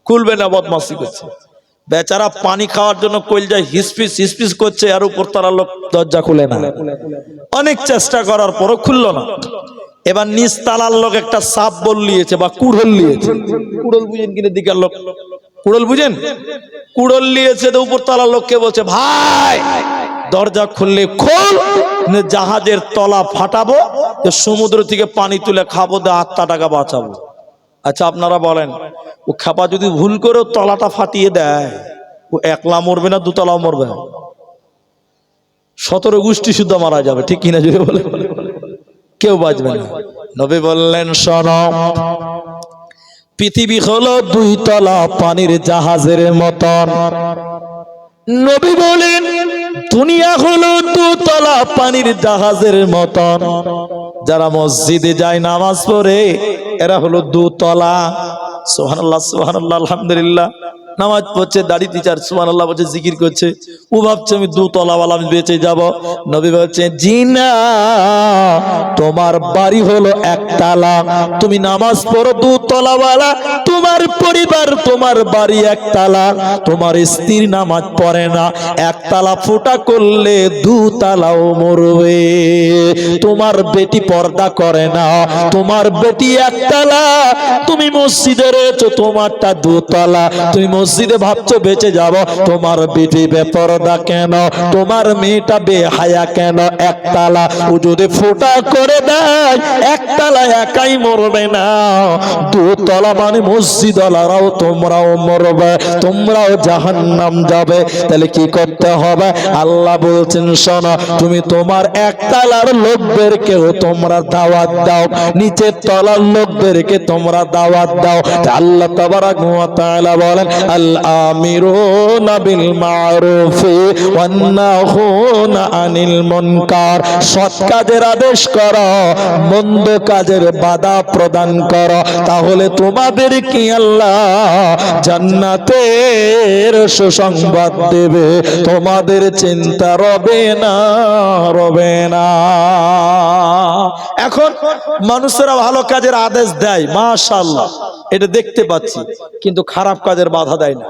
খুলবে না, বদমাশি করছে। বেচারা পানি খাওয়ার জন্য কলজায় হিসপিস হিসপিস করছে, আর উপর তারা লোক দরজা খুলে না। অনেক চেষ্টা করার পরও খুললো না। এবার নিচ তালার লোক একটা সাপ বল নিয়েছে বা কুড়ল নিয়েছে। কুড়ল বুঝেন কিনা দিকার লোক? কুড়ল বুঝেন? কুড়ল নিয়েছে, তো উপর তালার লোককে বলছে, ভাই দরজা খুললে খোল, জাহাজের তলা ফাটাবো, সমুদ্র থেকে পানি তুলে খাবো, দে আত্মাটাকে বাঁচাবো। আচ্ছা আপনারা বলেন, ও খাপা যদি ভুল করে তলাটা ফাটিয়ে দেয়, ও একলা মরবে না দুতলাও মরবে? 17 গোষ্ঠী শুদ্ধ মারা যাবে, ঠিক কিনা যদি বলে? কেউ বাঁচবে না। নবী বললেন, শোনো, পৃথিবী হলো 2 তলা পানির জাহাজের মতন। নবী বলেন, দুনিয়া হলো 2 তলা পানির জাহাজের মতন। যারা মসজিদে যায় নামাজ পড়ে, এরা হলো 2 তলা। সুবহানাল্লাহ, সুবহানাল্লাহ, আলহামদুলিল্লাহ। নামাজ পড়ছে, দাড়ি টিচার সুবহানাল্লাহ বলছে, জিকির করছে, ও ভাবছে আমি 2 তলাওয়ালা, আমি বেঁচে যাব। নবী বলছে, জি না, তোমার বাড়ি হলো 1 তালা, তুমি নামাজ পড়ো 2 তলাওয়ালা, তোমার পরিবার, তোমার বাড়ি 1 তালা, তোমার স্ত্রী নামাজ পড়ে না, 1 তালা ফুটা করলে 2 তালাও মরবে। তোমার বেটি পর্দা করে না, তোমার বেটি 1 তালা, তুমি মসজিদে রয়েছো, তোমারটা 2 তালা, তুমি মসজিদে ভাবছো বেঁচে যাব, তোমার বেটি বেপরদা কেন, তোমার মেয়েটা বেহায়া কেন, 1 তালা। ও যদি ফুটা করে দেয় 1 তালা একাই মরবে না, 2 তলা মানে মসজিদওয়ালারাও তোমরাও মরবে, তোমরাও জাহান্নাম যাবে। তাহলে কি করতে হবে? আল্লাহ বলছেন, শোনো, তুমি তোমার 1 তালার লোকদেরকেও তোমরা দাওয়াত দাও, নিচের তলার লোকদেরকে তোমরা দাওয়াত দাও। আল্লাহ তাবারাক ওয়া তাআলা বলেন, আল আমিরুনা বিল মারুফি ওয়ান নাহুনা আনিল মুনকার, সৎ কাজের আদেশ করো, মন্দ কাজের বাধা প্রদান করো, তাহলে তোমাদেরকে আল্লাহ জান্নাতের সুসংবাদ দেবে, তোমাদের চিন্তা রবে না, রবে না। এখন মানুষেরা ভালো কাজের আদেশ দেয়, মাশাআল্লাহ, এটা দেখতে পাচ্ছি, কিন্তু খারাপ কাজের বাধা দেয় না।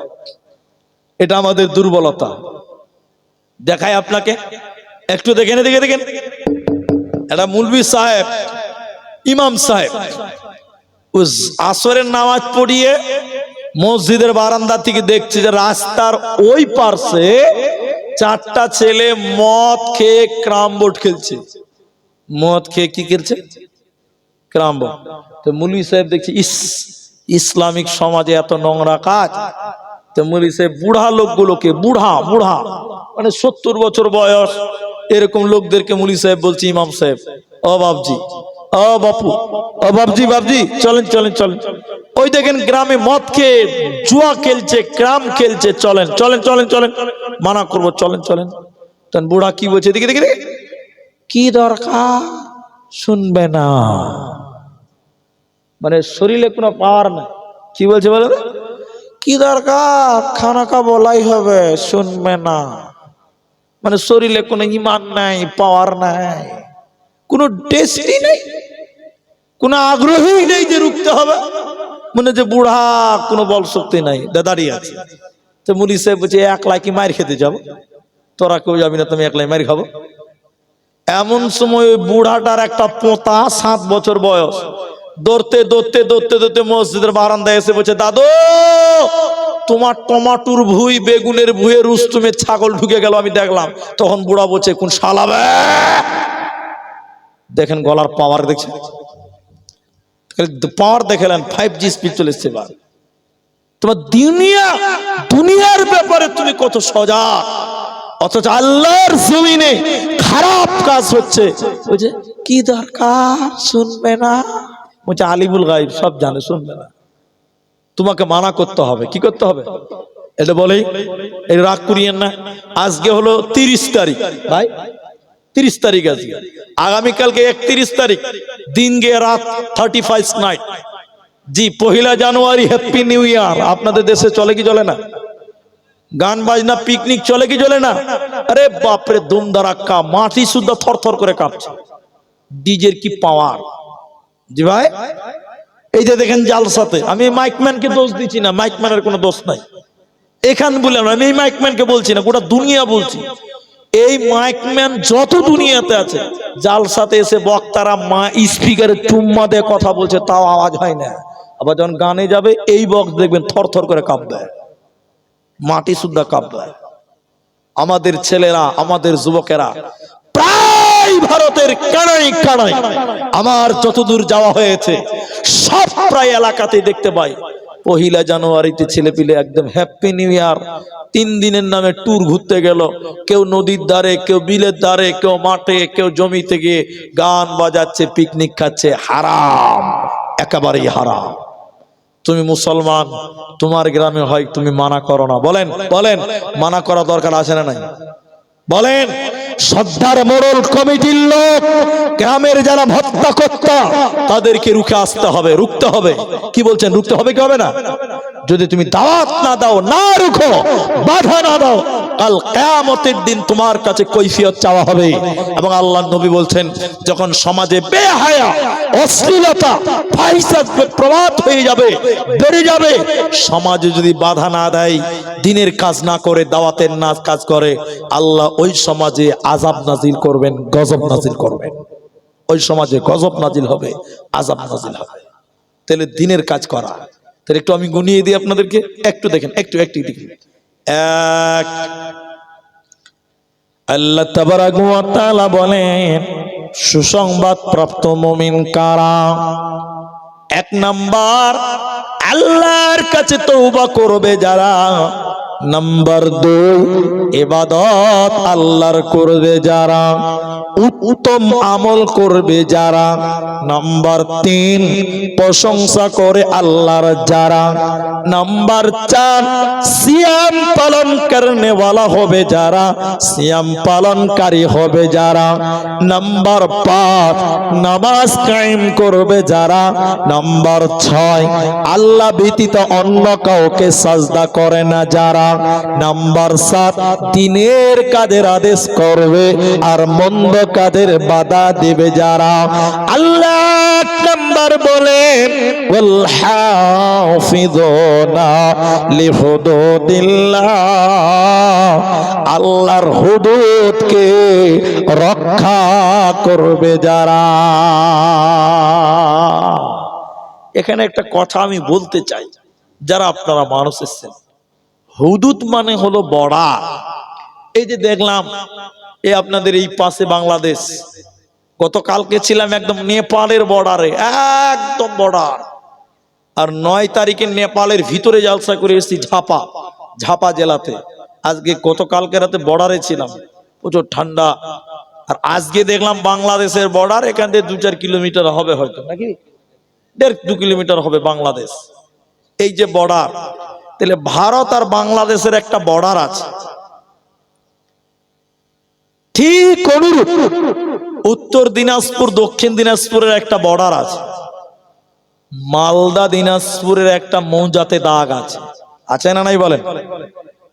এটা আমাদের দুর্বলতা। দেখায় আপনাকে, একটু দেখেন, দেখেন, এটা মৌলভী সাহেব, ইমাম সাহেব, আসরের নামাজ পড়িয়ে মসজিদের বারান্দা থেকে দেখছে যে রাস্তার ওই পাশে 4টা ছেলে মদ খেয়ে ক্রাম বোর্ড খেলছে। মদ খেয়ে কি খেলছে? ক্রাম বোর্ড। তো মৌলভী সাহেব দেখছে, ইসলামিক সমাজে এত নোংরা কাজ। তো মৌলভী সাহেব বুড়া লোকগুলোকে, বুড়া মানে 70 বছর বয়স, এরকম লোকদেরকে মৌলভী সাহেব বলছে, ইমাম সাহেব, ও বাবজি, ও বাপু, ও বাবজি, চলেন চলেন চলেন, ওই দেখেন গ্রামে মদ খেয়ে জুয়া খেলছে, ক্রাম খেলছে, চলেন চলেন চলেন চলেন, মানা করবো, চলেন চলেন। তখন বুড়া কি বলছে, দেখে দেখে, কি দরকার, শুনবে না, মানে শরীরে কোনো পাওয়ার নাই। কি বলছে বলে, কি দরকার, খানা কা বলাই হবে, শুনবে না, মানে শরীরে কোনো ইমান নাই, পাওয়ার নাই, কোনো টেস্টই নেই, কোনো আগ্রহই নেই যে রুখতে হবে, মনে যে বুড়া, কোনো বল শক্তি নাই, দাঁড়িয়ে আছে। তো মুলি সাহেব বলছে, একলাই কি মার খেতে যাবো? তোরা কেউ যাবি না, তুমি একলাই মার খাবো। এমন সময় ওই বুড়াটার একটা পোতা 7 বছর বয়স, দৌড়তে দৌড়তে দৌড়তে দৌড়তে মসজিদের বারান্দায় এসে বলছে, দাদু, তোমার টমাটোর ভুঁই, বেগুনের ভুঁয়ে রুস্তুমের ছাগল ঢুকে গেল, আমি দেখলাম। তখন বুড়া বলছে, কোন শালাবে, দেখেন গলার পাওয়ার, দেখছেন পাওয়ার, দেখলেন 5G স্পিড চলে এসছে। তোমার দুনিয়ার ব্যাপারে তুমি কত সজাগ, অথচ আল্লাহর জমিনে খারাপ কাজ হচ্ছে, বুঝে কি দরকার, শুনবে না, বলছে আলিমুল গায়ব, সব জানে, শুনবে না। তোমাকে মানা করতে হবে, কি করতে হবে এটা বলেই, এই রাগ করিয়েন না। আজকে হলো 30 তারিখ, ভাই 30 তারিখ, আজকে আগামীকালকে 31 তারিখ, দিন গে রাত 31 নাইট। জি, 1 জানুয়ারি হ্যাপি নিউ ইয়ার। আপনাদের দেশে চলে কি চলে না? গান বাজনা, পিকনিক চলে কি চলে না? আরে বাপরে, দুম দারাক্কা, মাটি শুদ্ধ থরথর করে কাঁপছে। ডিজের কি পাওয়ার! জি ভাই, এই যে দেখেন জালসাতে, আমি মাইকম্যানকে দোষ দিচ্ছি না, মাইকম্যানের কোনো দোষ নাই, এখান বললাম না, আমি এই মাইকম্যানকে বলছি না, গোটা দুনিয়া বলছি। এই মাইকম্যান যত দুনিয়াতে আছে, জালসাতে এসে বক্তারা মা স্পিকারে চুম্মা দিয়ে কথা বলছে, তাও আওয়াজ হয় না। আবার যখন গানে যাবে এই বক্স দেখবেন থর থর করে কাঁপবে, মাটি সুদ্ধা কাঁপবে। আমাদের ছেলেরা, আমাদের যুবকেরা প্রায় ভারতের কানাই কানাই, আমার যতদূর যাওয়া হয়েছে সব প্রায় এলাকাতেই দেখতে পাই, 1 জানুয়ারিতে ছেলে পিলে একদম হ্যাপি নিউ ইয়ার 3 দিনের নামে ট্যুর ঘুরতে গেল। কেউ নদীর ধারে, কেউ বিলের ধারে, কেউ মাঠে, কেউ জমিতে গিয়ে গান বাজাচ্ছে, পিকনিক খাচ্ছে। হারাম, একেবারেই হারাম। তুমি মুসলমান, তোমার গ্রামে হয়, তুমি মানা করো না। বলেন বলেন, মানা করা দরকার আছে না নাই? বলেন। সর্দার মোড়ল কমিটির লোক, গ্রামের যারা ভত্তা কর্তা, তাদেরকে রুখে আসতে হবে, রুখতে হবে। কি বলছেন, রুখতে হবে কি হবে না? যদি তুমি দাওয়াত না দাও, না রুখো, বাধা না দাও, কাল কিয়ামতের দিন তোমার কাছে কৈফিয়ত চাওয়া হবে। এবং আল্লাহর নবী বলছেন, যখন সমাজে বেহায়া, অশ্লীলতা, ফাহিশাত প্রবাদ হয়ে যাবে, বেড়ে যাবে, সমাজে যদি বাধা না দেয়, দিনের কাজ না করে, দাওয়াতের না কাজ করে, আল্লাহ ওই সমাজে আযাব নাজিল করবেন, গজব নাজিল করবেন। ওই সমাজে গজব নাজিল হবে, আযাব নাজিল হবে। তাহলে দিনের কাজ করা। তাহলে একটু আমি গুনিয়ে দিই আপনাদেরকে, একটু দেখেন, একটু দেখেন। এক, আল্লাহ তাবারাকা ওয়া তাআলা বলেন, সুসংবাদ প্রাপ্ত মুমিন কারা? 1 নাম্বার, আল্লাহর কাছে তওবা করবে যারা। নাম্বার 2, ইবাদত আল্লাহর করবে যারা, উত্তম আমল করবে যারা। নাম্বার 3, প্রশংসা করে আল্লাহর যারা। নাম্বার 4, সিয়াম পালন করনে ওয়ালা হবে যারা, সিয়াম পালনকারী হবে যারা। নাম্বার 5, নামাজ কায়েম করবে যারা। নাম্বার 6, আল্লাহ ব্যতীত অন্য কাউকে সাজদা করে না যারা। নাম্বার 7, দিনের কাজের আদেশ করবে আর মন্দ কাজের বাধা দেবে যারা। আল্লাহ নাম্বার বলেন, ওয়াল হাফিযুনা লিহুদুদিল্লাহ, আল্লাহর হুদুদকে রক্ষা করবে যারা। এখানে একটা কথা আমি বলতে চাই, যারা আপনারা মানুষ এসেছেন, হুদুদ মানে হলো বর্ডার। এই যে দেখলাম, এই আপনাদের এই পাশে বাংলাদেশ, গতকালকে ছিলাম একদম নেপালের বর্ডারে, একদম বর্ডার। আর 9 তারিখে নেপালের ভিতরে জালসা করে এসেছি, ঝাপা জেলাতে। আজকে গতকালকে রাতে বর্ডারে ছিলাম, প্রচুর ঠান্ডা। আর আজকে দেখলাম বাংলাদেশের বর্ডার, এখান থেকে 2-4 কিলোমিটার হবে হয়তো, নাকি 1.5-2 কিলোমিটার হবে বাংলাদেশ। এই যে বর্ডার, তাহলে ভারত আর বাংলাদেশের একটা বর্ডার আছে। ঠিক অনুরূপ উত্তর দিনাজপুর, দক্ষিণ দিনাজপুরের একটা বর্ডার আছে। মালদা দিনাজপুরের একটা মৌজাতে দাগ আছে, আছে না নাই বলেন?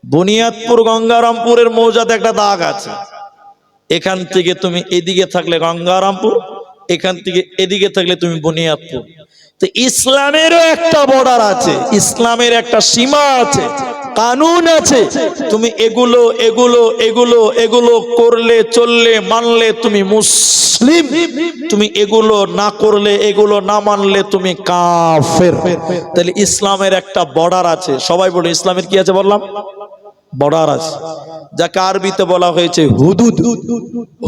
বুনিয়াদপুর গঙ্গারামপুরের মৌজাতে একটা দাগ আছে। এখান থেকে তুমি এদিকে থাকলে গঙ্গারামপুর, এখান থেকে এদিকে থাকলে তুমি বুনিয়াদপুর। তো ইসলামেরও একটা বর্ডার আছে, ইসলামের একটা সীমা আছে, কানুন আছে। তুমি এগুলো এগুলো এগুলো এগুলো করলে, চললে, মানলে তুমি মুসলিম। তুমি এগুলো না করলে, এগুলো না মানলে তুমি কাফের। তাহলে ইসলামের একটা বর্ডার আছে। সবাই বলে ইসলামের কি আছে বললাম? বর্ডার আছে, যাকে আরবিতে বলা হয়েছে হুদুদ।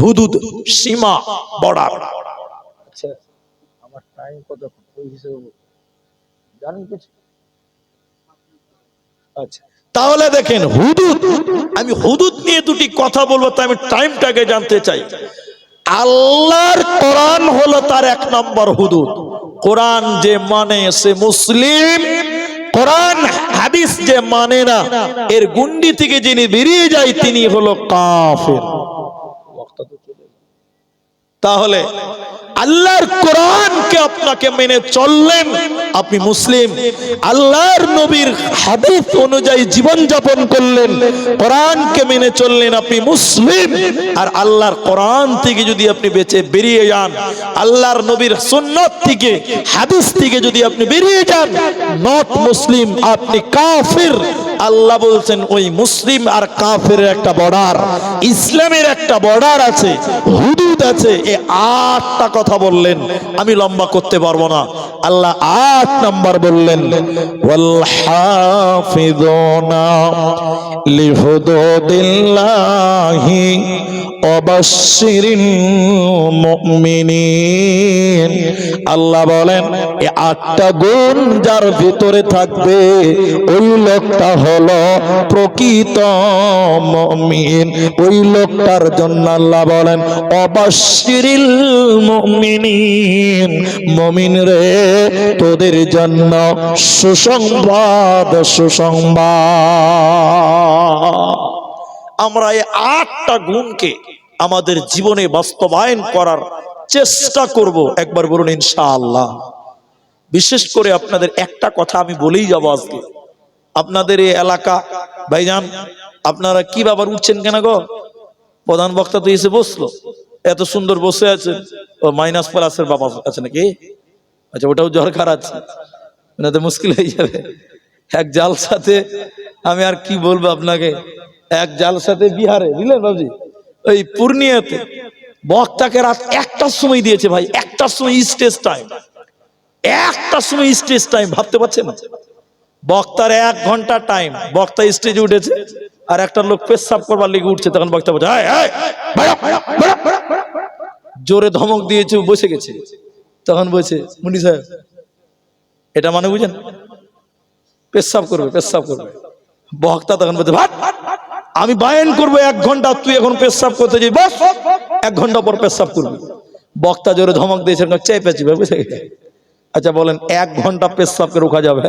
হুদুদ সীমা, বর্ডার। আচ্ছা, আমার টাইম কত জানেন কিছু? আচ্ছা, তাহলে দেখেন হুদুদ, আমি হুদুদ নিয়ে 2টি কথা বলবো, তাই আমি টাইমটাকে জানতে চাই। আল্লাহর কোরআন হলো তার 1 নম্বর হুদুদ। কোরআন যে মানে সে মুসলিম, কোরআন হাদিস যে মানে না, এর গুন্ডি থেকে যিনি বেরিয়ে যায় তিনি হলো কাফের। তাহলে আল্লাহর কোরআনকে আপনাকে মেনে চললেন, আপনি মুসলিম। আল্লাহর নবীর হাদিস অনুযায়ী জীবন যাপন করলেন, কোরআনকে মেনে চললেন, আপনি মুসলিম। আর আল্লাহর কোরআন থেকে যদি আপনি বেরিয়ে যান, আল্লাহর নবীর সুন্নাত থেকে, হাদিস থেকে যদি আপনি বেরিয়ে যান, নট মুসলিম, আপনি কাফির। আল্লাহ বলছেন ওই মুসলিম আর কাফের একটা বর্ডার, ইসলামের একটা বর্ডার আছে, হুদুদ আছে। এই 8টা কথা বললেন, আমি লম্বা করতে পারবো না। আল্লাহ 8 নাম্বার বললেন, ওয়াল হাফিযুনা লিহুদুদিল্লাহি ওয়াবাশশিরিল মুমিনিন। আল্লাহ বলেন এই 8টা গুণ যার ভিতরে থাকবে ওই লোকটা হলো প্রকৃত মুমিন। ওই লোকটার জন্য আল্লাহ বলেন ওয়াবাশশিরিল মুমিনিন, মুমিন রে তোদের জন্য সুসংবাদ, সুসংবাদ। আমরা এই 8টা গুণকে আমাদের জীবনে বাস্তবায়ন করার চেষ্টা করব, একবার বলুন ইনশাআল্লাহ। বিশেষ করে আপনাদের একটা কথা আমি বলেই যাব আজকে। আপনাদের এই এলাকা ভাইজান, আপনারা কি বাবার উঠছেন কেন গো? প্রধান বক্তা তো এসে বসলো, এত সুন্দর বসে আছে। ও মাইনাস প্লাসের বাবা আছে নাকি? আচ্ছা, ওটাও দরকার আছে, না তো মুশকিল হয়ে যাবে। এক জালসাতে আমি আর কি বলবো আপনাকে, এক জালসাতে বিহারে, বুঝলেন বাবুজি, ওই পূর্ণিয়াতে বক্তাকে রাত 1টার সময় দিয়েছে ভাই, 1টার সময় স্টেজ টাইম, 1টার সময় স্টেজ টাইম। ভাবতে পারছেন? বক্তার 1 ঘন্টা টাইম, বক্তা স্টেজে উঠেছে আর একটা লোক পেশাব করবার লেগে উঠছে, তখন বক্তা বলছে জোরে ধমক দিয়েছে, বসে গেছে। তখন বলছে মুন্নি সাহেব, এটা মানে বুঝেন পেশাব করবে, পেশাব করবে। বক্তা তখন বলছে ভাট, আমি বায়ান করবো 1 ঘন্টা, তুই এখন পেশাব করতে যাই, বস 1 ঘন্টা পর পেশাব করবি। বক্তা জোরে ধমক দিয়েছে, চেপে চেপে বুঝে গেছে। আচ্ছা বলেন 1 ঘন্টা পেশাবকে রোকা যাবে?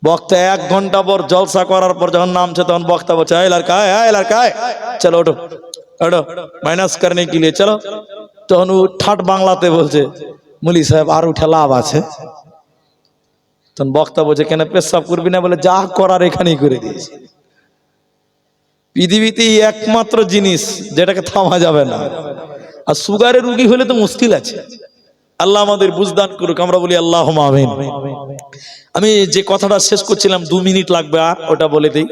বক্তা 1 ঘন্টা পর জলসা করার পর যখন নামছে, তখন বক্তা বলছে এই লড়কা है, চলো ওঠো ওঠো, মাইনাস করনে के लिए চলো। তখন ও ঠাট বাংলাতে বলছে মুলি সাহেব আর উঠে লাভ আছে। তখন বক্তা বলছে কেন পেশাব করবি না? বলে যা করার এখানেই করে দিয়েছি। পৃথিবীতে একমাত্র জিনিস যেটাকে থামা যাবে না, আর সুগারের রোগী হলে তো মুশকিল আছে। আল্লাহ আমাদের বুঝদান করুক, আমরা বলি আল্লাহুম্মা আমিন। আমি যে কথাটা শেষ করছিলাম 2 মিনিট লাগবে, আর ওটা বলে দিই।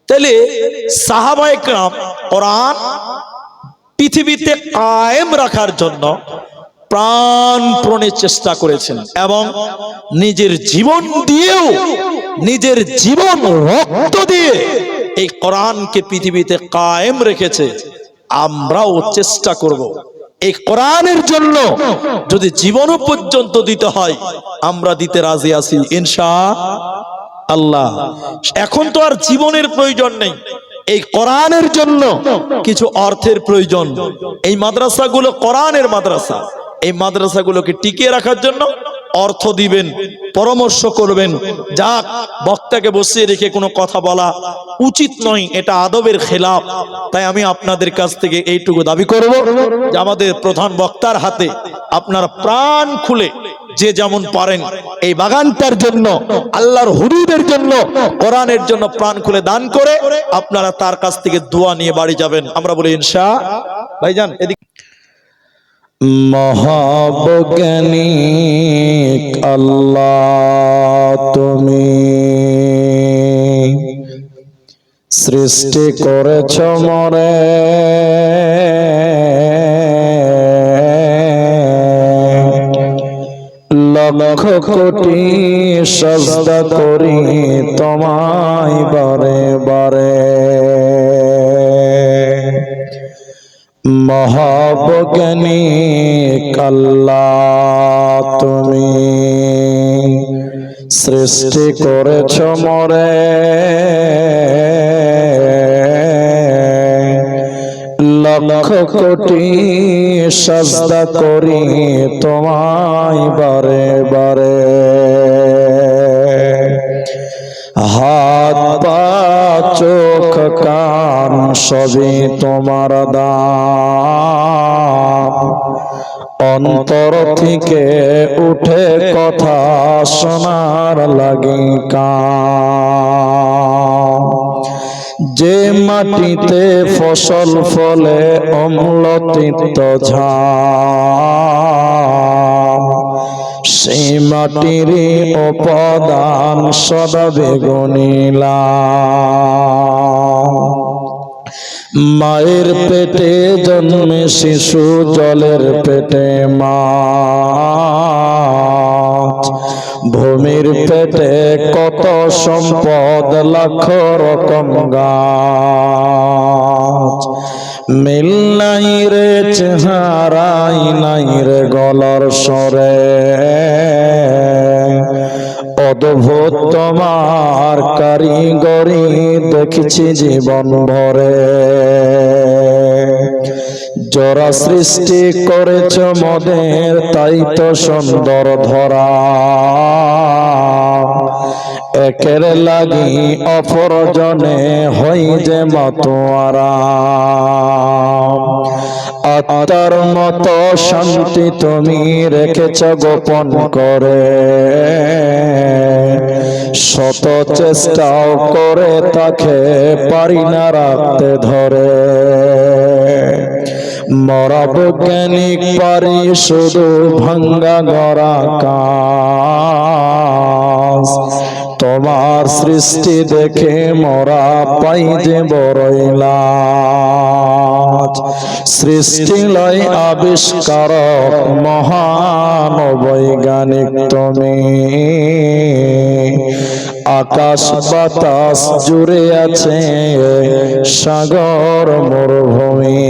তাহলে সাহাবায়ে কেরাম কোরআন পৃথিবীতে কায়েম রাখার জন্য প্রাণপণে চেষ্টা করেছেন এবং নিজের জীবন দিয়েও, নিজের জীবন রক্ত দিয়ে এই কোরআনকে পৃথিবীতে কায়েম রেখেছে। আমরাও চেষ্টা করব এই কোরআনের জন্য যদি জীবনও পর্যন্ত দিতে হয়, আমরা দিতে রাজি আছি ইনশাআল্লাহ। এখন তো আর জীবনের প্রয়োজন নেই, এই কোরআনের জন্য কিছু অর্থের প্রয়োজন। এই মাদ্রাসাগুলো কোরআনের মাদ্রাসা, এই মাদ্রাসাগুলোকে টিকিয়ে রাখার জন্য অর্থ দিবেন, পরামর্শ করবেন। যাক, বক্তাকে বসিয়ে রেখে কোনো কথা বলা উচিত নয়, এটা আদবের খেলাফ। তাই আমি আপনাদের কাছ থেকে এইটুকু দাবি করব যে আমাদের প্রধান বক্তার হাতে আপনারা প্রাণ খুলে যে যেমন পারেন এই বাগানটার জন্য, আল্লাহর হুদুদের জন্য, কোরআনের জন্য প্রাণ খুলে দান করে আপনারা তার কাছ থেকে দোয়া নিয়ে বাড়ি যাবেন। আমরা বলি ইনশাআল্লাহ। ভাইজান এদিকে মহাবৈজ্ঞানিক আল্লাহ তুমি সৃষ্টি করেছ মরে, লক্ষ কোটি সাজদা করি তোমায় বারে বারে। মহাবৈজ্ঞানিক আল্লাহ তুমি সৃষ্টি করেছ মরে, লক্ষ কোটি সাজদা করি তোমায় বারে বারে। হাত পা চোখ কান সবই তোমার দান, অন্তর থেকে উঠে কথা শোনার লাগি কান। যে মাটিতে ফসল ফলে অম্ল তিক্ত ঝাল, সেই মাটির উপাদান সদা বেগুনিলা। মায়ের পেটে জন্মে শিশু, জলের পেটে মাছ। ভূমির পেটে কত সম্পদ, লাখ রকম গাছ। মিল নাই রে চেহারাই, নাই রে গলার স্বরে, অদ্ভুত তোমার কারিগরি দেখেছি জীবন ভরে। জরা সৃষ্টি করেছ মদের, তাই তো সুন্দর ধরা। একের লাগি অপরজনে হই যে মাতোয়ারা। আত্মার মতো শান্তি তুমি রেখেছ গোপন করে, শত চেষ্টাও করে তাকে পারি না রাখতে ধরে। মরা বৈজ্ঞানিক পারি শুধু ভাঙ্গা গড়া কাজ। তোমার সৃষ্টি দেখে মরা পাই যে বড়ই লাজ। সৃষ্টি লয় আবিষ্কারক মহান বৈজ্ঞানিক তুমি। আকাশ বাতাস জুড়ে আছে সাগর মরুভূমি।